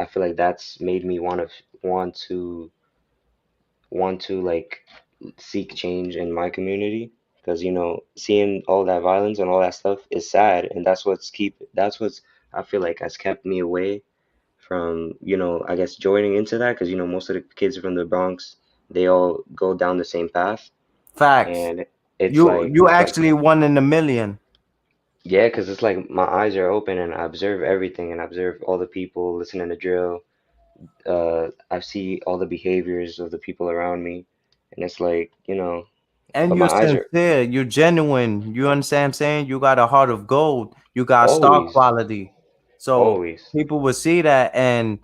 feel like that's made me want to like seek change in my community because seeing all that violence and all that stuff is sad, and that's what's I feel like has kept me away from I guess joining into that because most of the kids from the Bronx, they all go down the same path, Facts. and it's You like you it's like actually 1 in a million. Yeah, because it's like my eyes are open and I observe everything and I observe all the people listening to drill. I see all the behaviors of the people around me, and it's like, And but my you're eyes are sincere, you're genuine. You understand what I'm saying? You got a heart of gold. You got star always, quality. So always, people would see that, and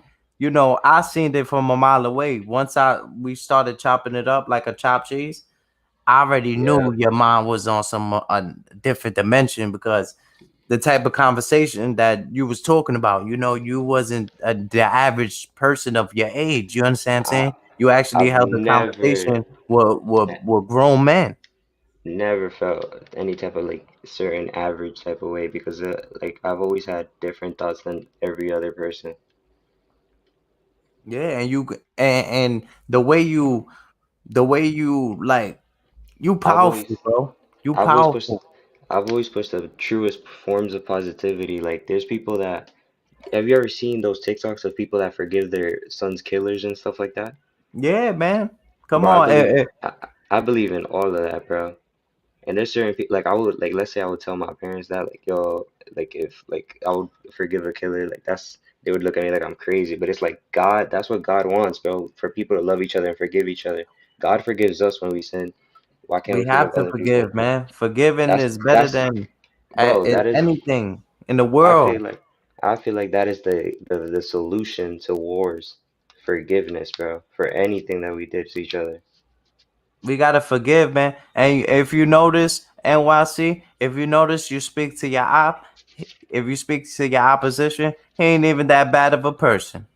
I seen it from a mile away. Once we started chopping it up like a chopped cheese, I already yeah. knew your mind was on some a different dimension because the type of conversation that you was talking about, you wasn't the average person of your age. You understand what I'm I saying? You actually I've held a never, conversation with grown men. never felt any type of like certain average type of way because like I've always had different thoughts than every other person. Yeah, and the way you like you I've always powerful, bro. You I've always pushed powerful. I've always pushed the truest forms of positivity. Like there's people that have you ever seen those TikToks of people that forgive their son's killers and stuff like that? Yeah, man. Come Bro, I on. believe I believe in all of that, bro. And there's certain people like I would like let's say I would tell my parents that like yo like if like I would forgive a killer like that's they would look at me like I'm crazy, but it's like God, that's what God wants, bro, for people to love each other and forgive each other. God forgives us when we sin. Why can't We we forgive have to other people? forgive, man. Forgiving is better That's than bro, that is anything in the I world. feel like I feel like that is the solution to wars. Forgiveness, bro, for anything that we did to each other. We gotta forgive, man. And if you notice, NYC, if you notice, you speak to your op. If you speak to your opposition, he ain't even that bad of a person.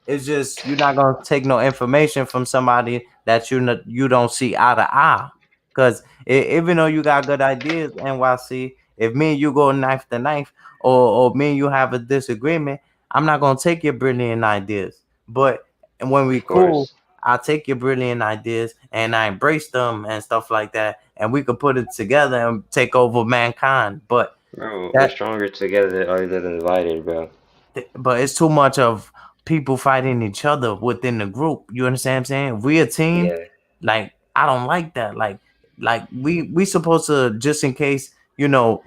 It's just you're not gonna take no information from somebody that you don't see eye to eye. Cause even though you got good ideas, NYC, if me and you go knife to knife, or me and you have a disagreement, I'm not gonna take your brilliant ideas. But when we Of cool, course. I take your brilliant ideas and I embrace them and stuff like that, and we could put it together and take over mankind. But Bro, we're that stronger together other than divided, bro. but it's too much of people fighting each other within the group. You understand what I'm saying? If we a team, Yeah, like I don't like that. Like we supposed to just in case,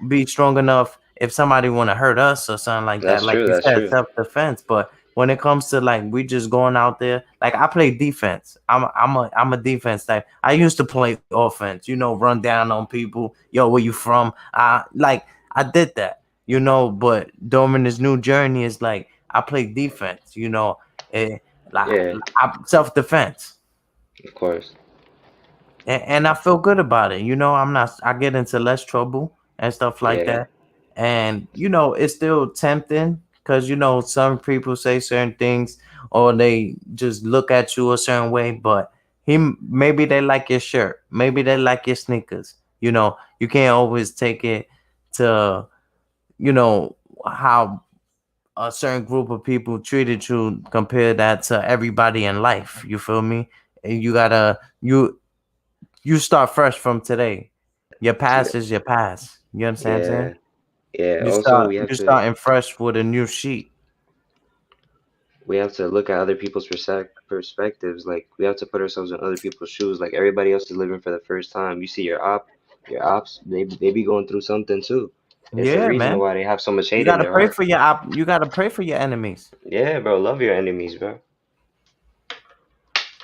be strong enough if somebody want to hurt us or something like that. that's Like true, you that's said, true. self defense. But when it comes to like we just going out there, like I play defense. I'm a defense type. I used to play offense. Run down on people. Yo, where you from? I did that. But during this new journey, it's like I play defense. eh, like Yeah, self defense, of course. and I feel good about it. I'm not. I get into less trouble and stuff like Yeah, that, and it's still tempting because some people say certain things or they just look at you a certain way, but maybe they like your shirt, maybe they like your sneakers. You can't always take it to you know how a certain group of people treated you, compare that to everybody in life. You feel me? And you start fresh from today. Your yeah, past is your past. You understand what I'm saying? yeah. Yeah. You Also, start you starting fresh with a new sheet. we have to look at other people's perspectives. Like we have to put ourselves in other people's shoes. Like everybody else is living for the first time. You see your ops, they be going through something too. It's the Yeah, reason man. why they have so much You hate in gotta their pray heart. for you gotta pray for your enemies. Yeah, bro, love your enemies, bro.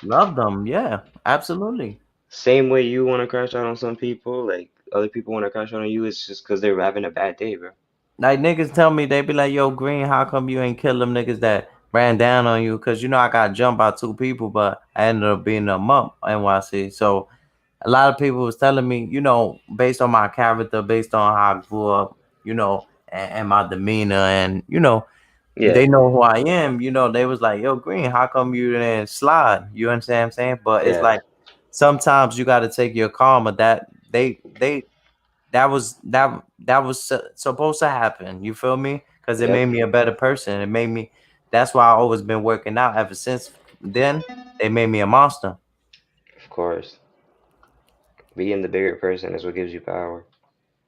Love them. Yeah, absolutely. Same way you want to crash out on some people, like other people want to crash out on you. It's just because they're having a bad day, bro. Like niggas tell me they be like, "Yo, Green, how come you ain't kill them niggas that ran down on you?" Because I got jumped by two people, but I ended up beating them up. NYC. So a lot of people was telling me, based on my character, based on how I grew up, and my demeanor, and Yeah, they know who I am. They was like, "Yo, Green, how come you didn't slide?" You understand what I'm saying? But it's yeah, like sometimes you got to take your karma. That was supposed to happen. You feel me? Because it made yep, me a better person. It made me. That's why I always been working out ever since. Then they made me a monster. of course. Being the bigger person is what gives you power.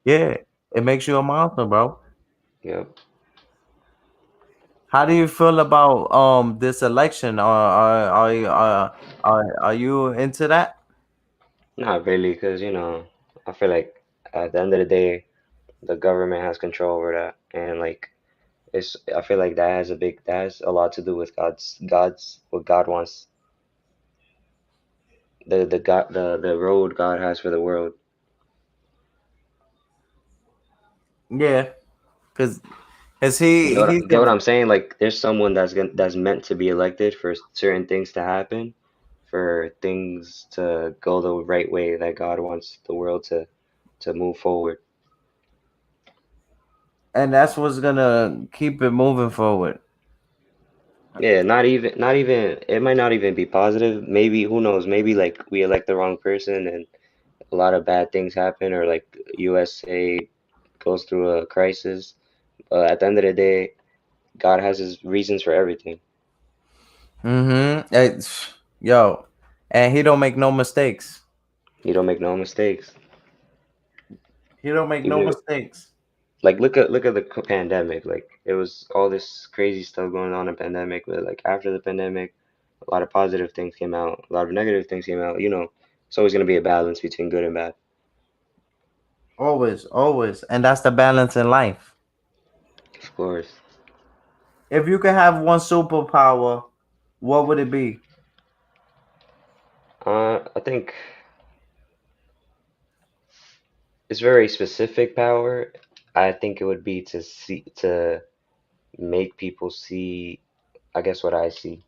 Yeah, it makes you a monster, bro. Yep. How do you feel about this election? Are you into that? Not really, because I feel like at the end of the day, The government has control over that, and like it's I feel like that has a lot to do with God's what God wants, the road God has for the world. Yeah, because he's Get what I'm saying? Like there's someone that's meant to be elected for certain things to happen, for things to go the right way that God wants the world to move forward. and that's what's gonna keep it moving forward. Yeah, not even it might not even be positive. Maybe who knows? Maybe like we elect the wrong person and a lot of bad things happen, or like USA goes through a crisis. But at the end of the day, God has his reasons for everything. Yo, and he don't make no mistakes. You don't make no mistakes. He don't make no Even mistakes. like look at the pandemic. Like it was all this crazy stuff going on in pandemic, but like after the pandemic, a lot of positive things came out, a lot of negative things came out. You know, it's always gonna be a balance between good and bad. Always, always, and that's the balance in life. Of course. If you could have one superpower, what would it be? I think it's very specific power. I think it would be to make people see, I guess what I see.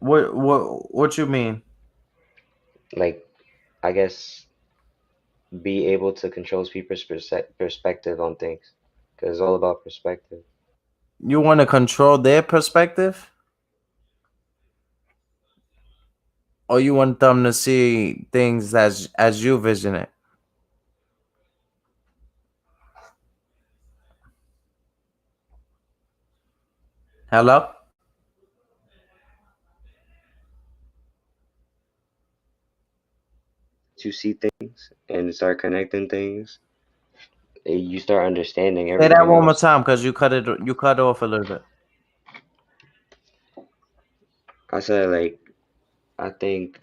What you mean? Like I guess be able to control people's perspective on things, because it's all about perspective. You want to control their perspective, or you want them to see things as you vision it? Hello? To see things and start connecting things, you start understanding Say that everything one more else. time, cause you cut off a little bit. I said like I think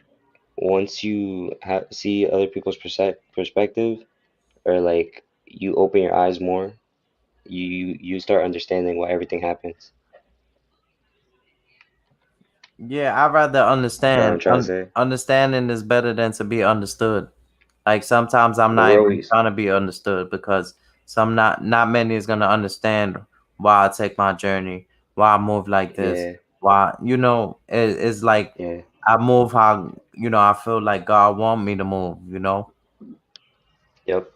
once you see other people's perspective, or like you open your eyes more, you start understanding why everything happens. Yeah, I'd rather You know what understand. I'm trying to say? Understanding is better than to be understood. Like sometimes I'm But not we're even always trying to be understood because not many is gonna understand why I take my journey, why I move like this, yeah, why it's like yeah, I move how I feel like God want me to move. yep,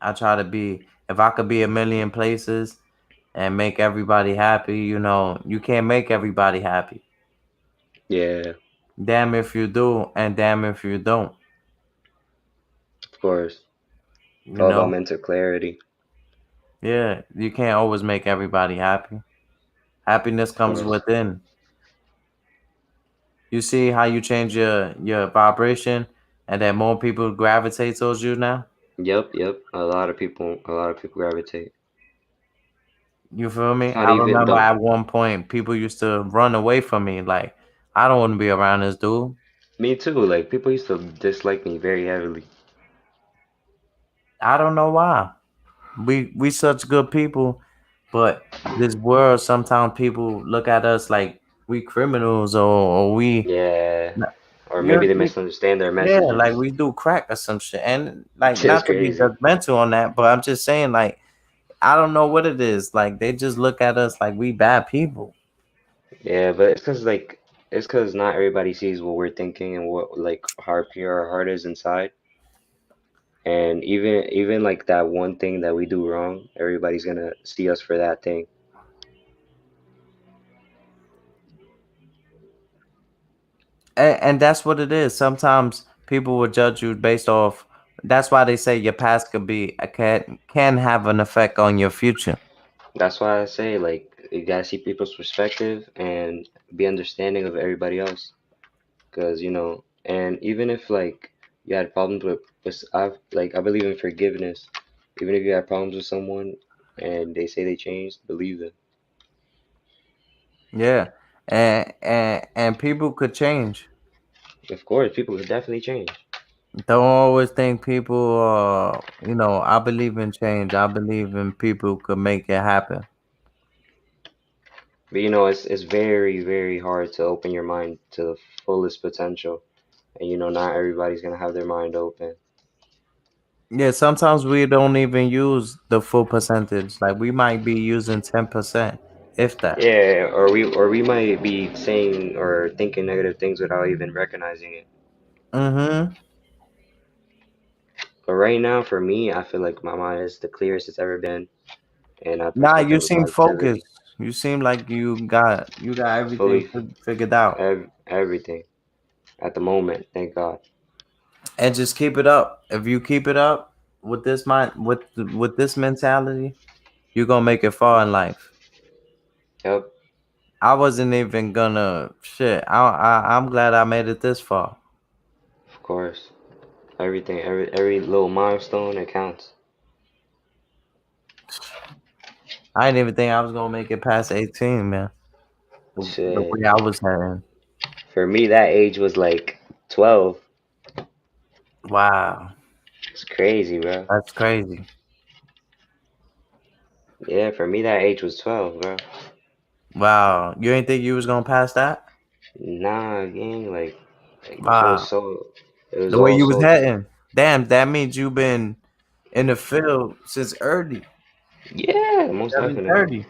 I try to be if I could be a million places and make everybody happy. You can't make everybody happy. yeah, Damn if you do, and damn if you don't. of course. It's You all about know. mental clarity, Yeah, you can't always make everybody happy. Happiness of comes course. within. You see how you change your vibration, and then more people gravitate towards you now. Yep, yep. A lot of people gravitate. You feel It's me? not I even remember the at one point people used to run away from me. Like I don't want to be around this dude. Me too. Like people used to dislike me very heavily. I don't know why. We such good people, but this world sometimes people look at us like we criminals or we Yeah. Or maybe you they misunderstand their yeah, like messages. we do crack or some shit. And like It's not to be crazy. judgmental on that, but I'm just saying like I don't know what it is. Like they just look at us like we bad people. Yeah, but it's 'cause not everybody sees what we're thinking and what like how pure our heart is inside. And even like that one thing that we do wrong, everybody's gonna see us for that thing. And that's what it is. Sometimes people will judge you based off that's why they say your past could be can have an effect on your future. That's why I say like you gotta see people's perspective and be understanding of everybody else. Because and even if like you had problems with I believe in forgiveness. Even if you had problems with someone and they say they changed, believe them. Yeah. And people could change. Of course, people could definitely change. Don't always think people. I believe in change. I believe in people could make it happen. But it's very, very hard to open your mind to the fullest potential. And not everybody's gonna have their mind open. Yeah, sometimes we don't even use the full percentage. Like we might be using 10%, if that. Yeah, or we might be saying or thinking negative things without even recognizing it. Mm-hmm. But right now, for me, I feel like my mind is the clearest it's ever been, and I've been Nah, taking you the seem positivity focused. You seem like you got everything fully, figured out. everything at the moment. Thank God. And just keep it up. If you keep it up with this mind, with this mentality, you're gonna make it far in life. Yep, I wasn't even gonna shit. I'm glad I made it this far. of course. Everything, every little milestone, it counts. I didn't even think I was gonna make it past 18, man. The Shit. way I was heading. For me, that age was like 12. Wow, It's crazy, bro. that's crazy. Yeah, for me, that age was 12, bro. Wow, you ain't think you was gonna pass that? Nah, gang, like the shit was Wow, so, it was the way all you was so, heading. Damn, that means you been in the field since early yeah, most definitely. 7:30.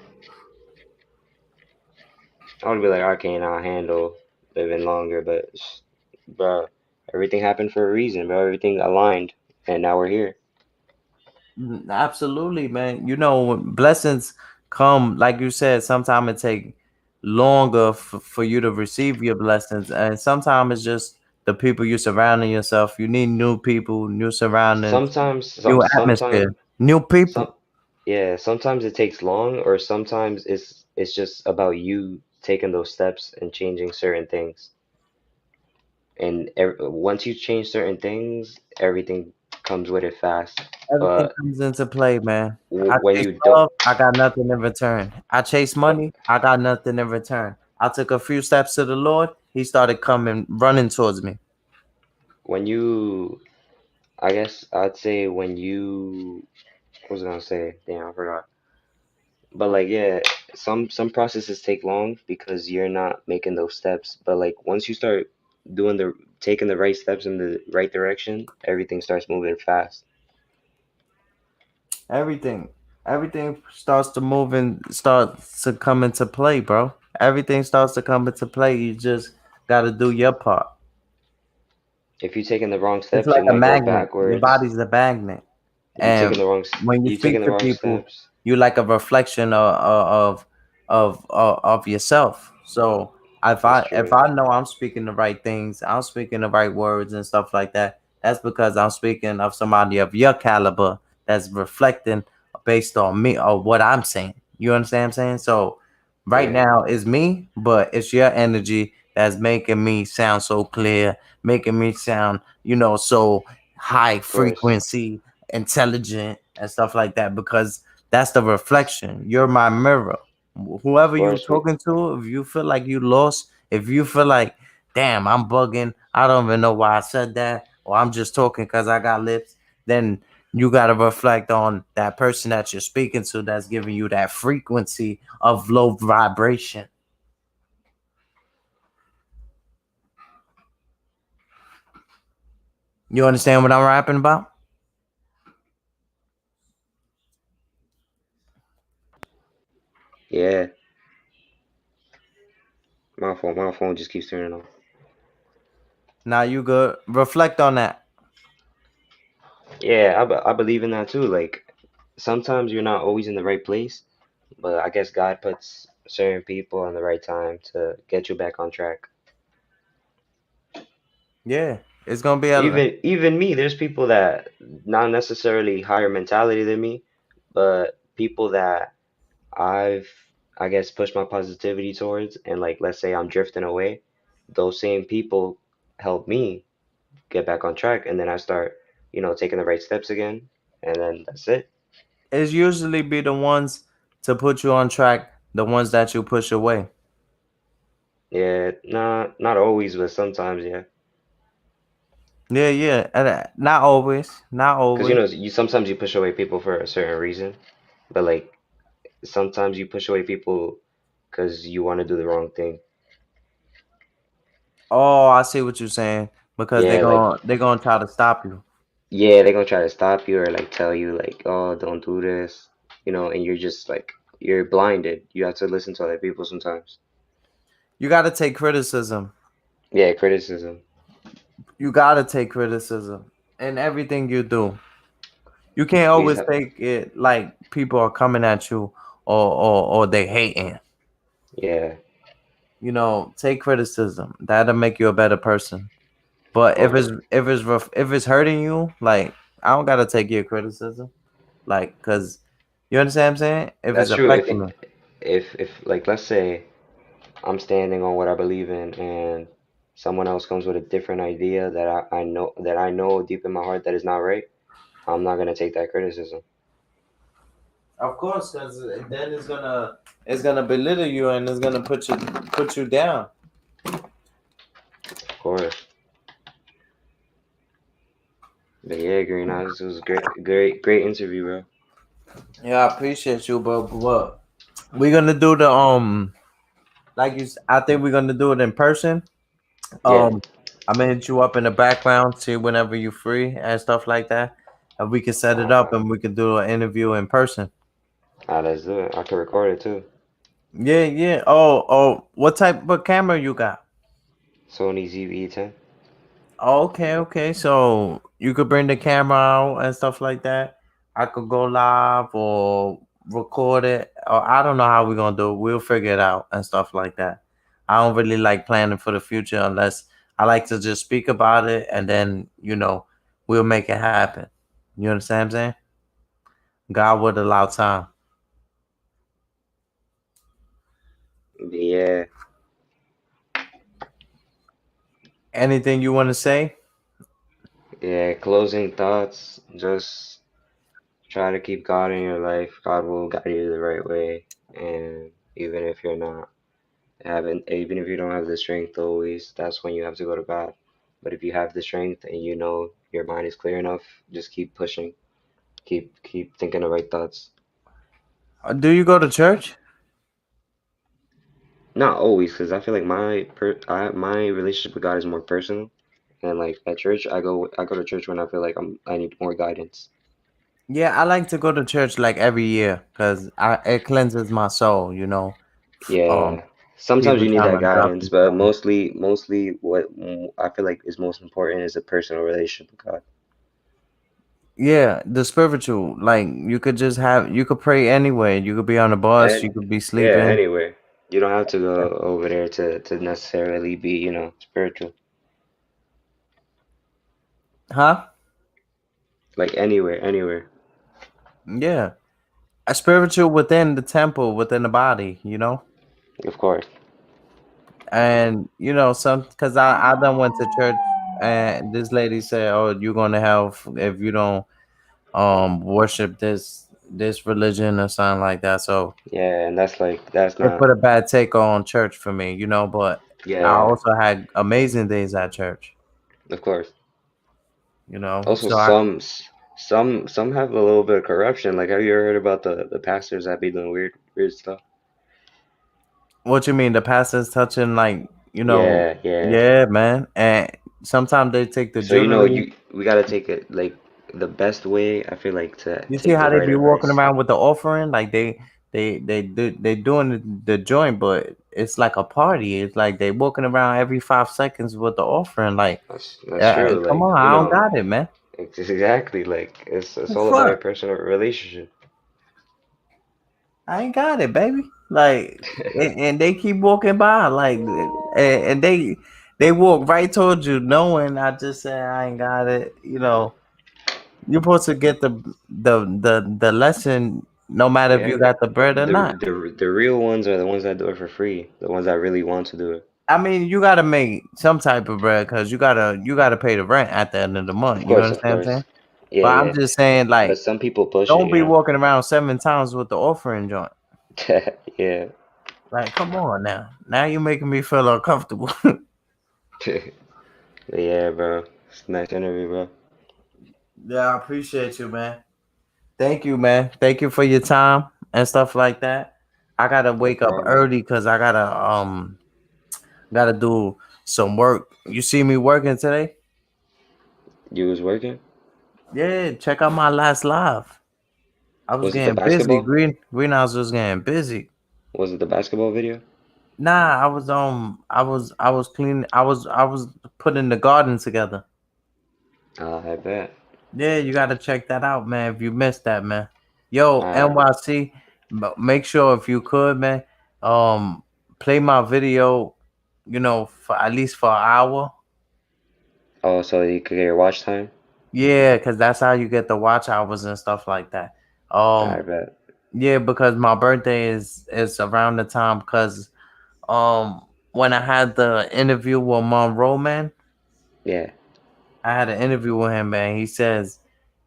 I would be like, I cannot handle living longer, but, bro, everything happened for a reason, bro. Everything aligned, and now we're here. Absolutely, man. When blessings come, like you said, sometimes it take longer for you to receive your blessings, and sometimes it's just the people you surrounding yourself. You need new people, new surroundings, Sometimes, new atmosphere, new people. some, yeah, sometimes it takes long, or sometimes it's just about you taking those steps and changing certain things. And once you change certain things, everything comes with it fast. Everything But comes into play, man. I when chase you don't, love, I got nothing in return. I chase but money, I got nothing in return. I took a few steps to the Lord, He started coming, running towards me. when you, I guess I'd say when you, what was I gonna say? Damn, I forgot. But like, yeah, some processes take long because you're not making those steps. But like once you start taking the right steps in the right direction, everything starts moving fast. Everything, everything starts to move and starts to come into play, bro. Everything starts to come into play. You just got to do your part. If you're taking the wrong It's steps, like you a might go magnet. Your backwards. body's a magnet. If you're And taking the wrong, when you you taking speak the to wrong people, steps. you like a reflection of yourself. So if That's I true. know I'm speaking the right things, I'm speaking the right words and stuff like that. That's because I'm speaking of somebody of your caliber that's reflecting based on me or what I'm saying. You understand what I'm saying? So right Yeah, now it's me, but it's your energy that's making me sound so clear, making me sound, so high of course, frequency, intelligent, and stuff like that. Because that's the reflection. You're my mirror. of Whoever you course. talking to, if you feel like you lost, if you feel like, damn, I'm bugging, I don't even know why I said that, or I'm just talking because I got lips, then you got to reflect on that person that you're speaking to that's giving you that frequency of low vibration. You understand what I'm rapping about? Yeah, my phone just keeps turning on. Now you good. Reflect on that. Yeah, I believe in that too. Like sometimes you're not always in the right place, but I guess God puts certain people in the right time to get you back on track. Yeah, it's gonna be a. Even me, there's people that not necessarily higher mentality than me, but people that I've I guess pushed my positivity towards, and like let's say I'm drifting away, those same people help me get back on track, and then I start, taking the right steps again, and then that's it. It's usually be the ones to put you on track, the ones that you push away. Yeah, not always, but sometimes, yeah. Yeah, yeah. And, not always. Not Because you always. know, you sometimes you push away people for a certain reason, but like sometimes you push away people because you want to do the wrong thing. Oh, I see what you're saying. Because Yeah, like they're gonna try to stop you. yeah, they're gonna try to stop you or like tell you like, oh, don't do this, and you're just like you're blinded. You have to listen to other people sometimes. You gotta take criticism. Yeah, criticism. You gotta take criticism in everything you do. You can't We just always have, take it like people are coming at you or they hating. yeah, Take criticism. That'll make you a better person. of But if course. if it's hurting you, like I don't gotta take your criticism. Like, cause you understand what I'm saying? If it's That's true. affecting me. If like let's say I'm standing on what I believe in and someone else comes with a different idea that I know deep in my heart that is not right, I'm not gonna take that criticism. Of course, because then it's gonna belittle you and it's gonna put you down. Of course. But yeah, Green Eyes, this was a great interview, bro. Yeah, I appreciate you, but we're gonna do the like I think we're gonna do it in person. Yeah, I'm gonna hit you up in the background, see whenever you're free and stuff like that, and we can set it up uh, and we can do an interview in person. let's do it. I can record it too. Yeah, yeah. Oh, what type of camera you got? Sony ZV-10. Oh, okay, okay. So you could bring the camera out and stuff like that. I could go live or record it. Or I don't know how we're gonna do it. We'll figure it out and stuff like that. I don't really like planning for the future unless I like to just speak about it and then, we'll make it happen. You understand what I'm saying? God would allow time. Yeah, Anything you want to say? yeah. Closing thoughts. Just try to keep God in your life. God will guide you the right way. And even if you're not even if you don't have the strength always, that's when you have to go to God. But if you have the strength and you know your mind is clear enough, just keep pushing. Keep thinking the right thoughts. Do you go to church? Not always, because I feel like my relationship with God is more personal. And like at church, I go to church when I feel like I need more guidance. Yeah, I like to go to church like every year because it cleanses my soul. Yeah. Sometimes People you need trying that to drop guidance, you but down. mostly what I feel like is most important is a personal relationship with God. Yeah, the spiritual. Like you could pray anywhere. You could be on the bus. And You could be yeah, sleeping. anywhere. You don't have to go over there to necessarily be, spiritual. Huh? Like anywhere. Yeah, a spiritual within the temple, within the body. Of course. And some because I done went to church and this lady said, "Oh, you're gonna have if you don't worship this religion or something like that." So Yeah, and that's it not put a bad take on church for me, but I yeah, also had amazing days at church, of course. Also, So I some have a little bit of corruption. Like, have you ever heard about the pastors that be doing weird stuff? what you mean the pastors touching like, Yeah, yeah. yeah, man. And sometimes they take the So jewelry. we gotta take it like the best way. I feel like to You see take the how they right be walking advice. around with the offering? Like they doing the joint, but it's like a party. It's like they walking around every 5 seconds with the offering. Like, That's true. come Like, on, I don't got it, man. exactly. Like, it's The all about your fuck, personal relationship. I ain't got it, baby. Like, and they keep walking by, like, and they walk right towards you, knowing I just said I ain't got it. You're supposed to get the lesson, no matter if Yeah, you got the bread or not. the real ones are the ones that do it for free. The ones that really want to do it. I mean, you gotta make some type of bread because you gotta pay the rent at the end of the month. You Of understand what I'm course. saying? Yeah, But I'm yeah. just saying, But like, some people push don't it, be walking around 7 times with the offering joint. Yeah. Like, come on now. Now you're making me feel uncomfortable. But yeah, bro. It's a nice interview, bro. Yeah, I appreciate you, man. Thank you, man. Thank you for your time and stuff like that. I gotta No wake up problem. early because I gotta do some work. You see me working today? You was working? Yeah, check out my last live. I was Was it the getting busy. basketball? Greenhouse was getting busy. Was it the basketball video? Nah, I was cleaning. I was putting the garden together. I bet. Yeah, you gotta check that out, man. If you missed that, man. Yo, Uh, NYC, make sure if you could, man, um, play my video. For at least for an hour. oh, so you could get your watch time? Yeah, cause that's how you get the watch hours and stuff like that. I Um, bet. yeah, because my birthday is around the time. Cause when I had the interview with Monroe, man, Yeah. I had an interview with him, man. He says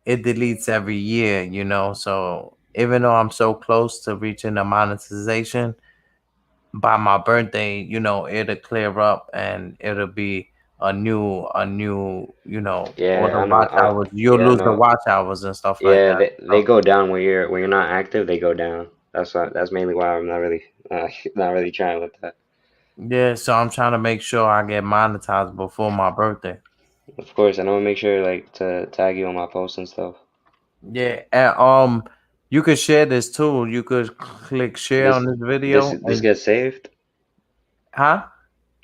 it deletes every year. So even though I'm so close to reaching the monetization by my birthday, it'll clear up and it'll be all Yeah, the I know. watch hours. You'll Yeah, I lose the know. watch hours and stuff like Yeah, that. they So go down when you're not active. They go down. That's mainly why I'm not really not really trying with that. yeah, so I'm trying to make sure I get monetized before my birthday. Of course, and I'm gonna make sure like to tag you on my posts and stuff. Yeah, and you could share this too. You could click share This on this this video this and gets saved. huh?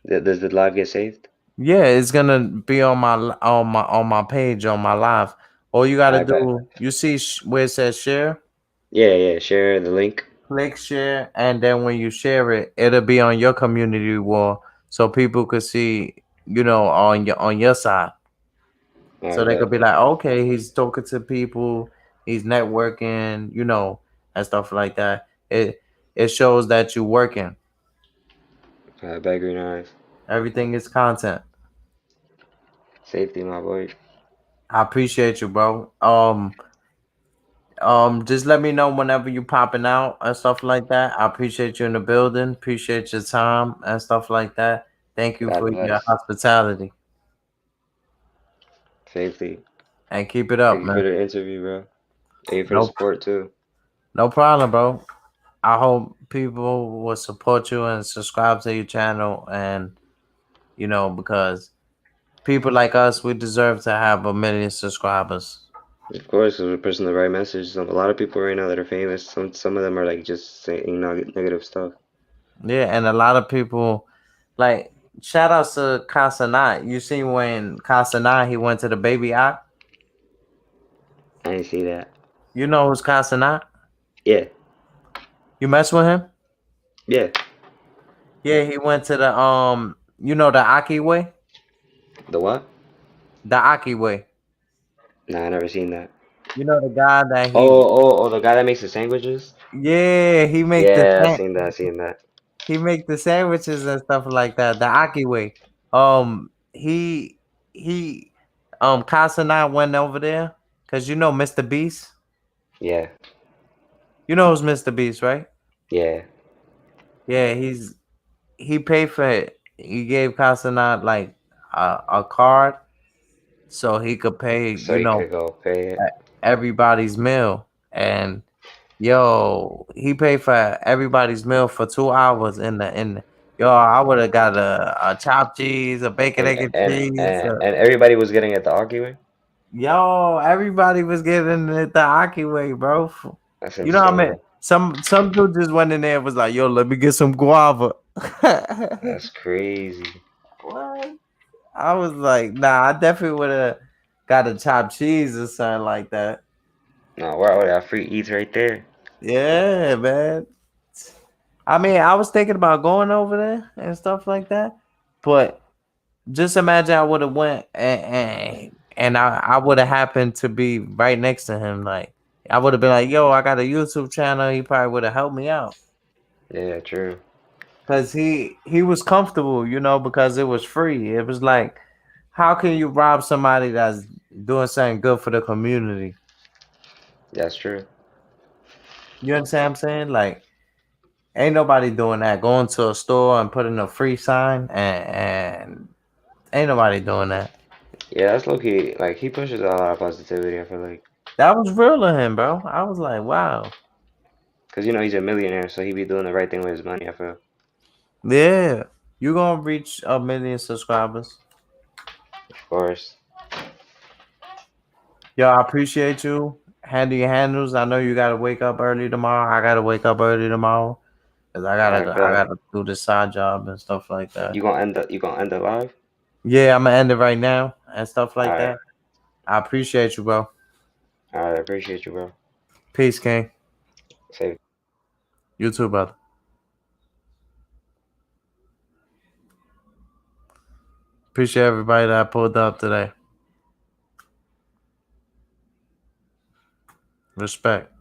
Does the live get saved? Yeah, it's gonna be on my page on my live. All you gotta I bet. do, you see where it says share, Yeah, yeah. Share the link. click share, and then when you share it, it'll be on your community wall, so people could see, on your side. I So they could bet. be like, okay, he's talking to people, he's networking, and stuff like that. It shows that you're working. I bet green eyes. Everything is content. Safety, my boy. I appreciate you, bro. Just let me know whenever you popping out and stuff like that. I appreciate you in the building. Appreciate your time and stuff like that. Thank you God for your bless. hospitality Safety. and keep it up, Thank you for man. the interview, bro. Thank you for the No, support too. no problem, bro. I hope people will support you and subscribe to your channel, and because people like us, we deserve to have 1 million subscribers. Of course, we're pushing the right message. A lot of people right now that are famous, some of them are like just saying negative stuff. Yeah, and a lot of people like shout outs to Casanat. You see when Casanat he went to the Baby Ock. I didn't see that. You know who's Casanat? Yeah, You mess with him? yeah. Yeah, he went to the Aki way? The what? The Aki way. Nah, I never seen that. You know the guy that Oh, the guy that makes the sandwiches? yeah, Yeah, I seen that. I seen that. he make the sandwiches and stuff like that. The Aki way. He Casanat went over there because Mr. Beast. Yeah, You know who's Mr. Beast, right? yeah. Yeah, he paid for it. He gave Casanat like a card so he could pay, So you could go pay it. everybody's meal. And yo, he paid for everybody's meal for 2 hours yo, I would have got a chopped cheese, a bacon, And egg, and and cheese. and, and everybody was getting it the argument. Yo, everybody was getting it the Aki way, bro. That's You know what I mean? insane. Some dude just went in there and was like, yo, let me get some guava. That's crazy. What? I was like, nah, I definitely would have got a chopped cheese or something like that. No, wow, that free eats right there. Yeah, man. I mean, I was thinking about going over there and stuff like that, but just imagine I would have went and I would have happened to be right next to him. Like I would have been like, "Yo, I got a YouTube channel." He probably would have helped me out Yeah, true. because he was comfortable, because it was free. It was like, how can you rob somebody that's doing something good for the community? That's true. You understand what I'm saying? Like, ain't nobody doing that. Going to a store and putting a free sign and ain't nobody doing that. Yeah, that's low key. Like he pushes a lot of positivity. I feel like, That was real of him, bro. I was like, wow. cause he's a millionaire, so he be doing the right thing with his money. I feel. Yeah. You're gonna reach 1 million subscribers. Of course. Yo, I appreciate you. Handle your handles. I know you gotta wake up early tomorrow. I gotta wake up early tomorrow. Cause I All gotta right, I bet. gotta do this side job and stuff like that. You gonna end the live? Yeah, I'm gonna end it right now and stuff All like right. that. I appreciate you, bro. All right. I appreciate you, bro. Peace, King. Say. You too, brother. Appreciate everybody that pulled up today. Respect.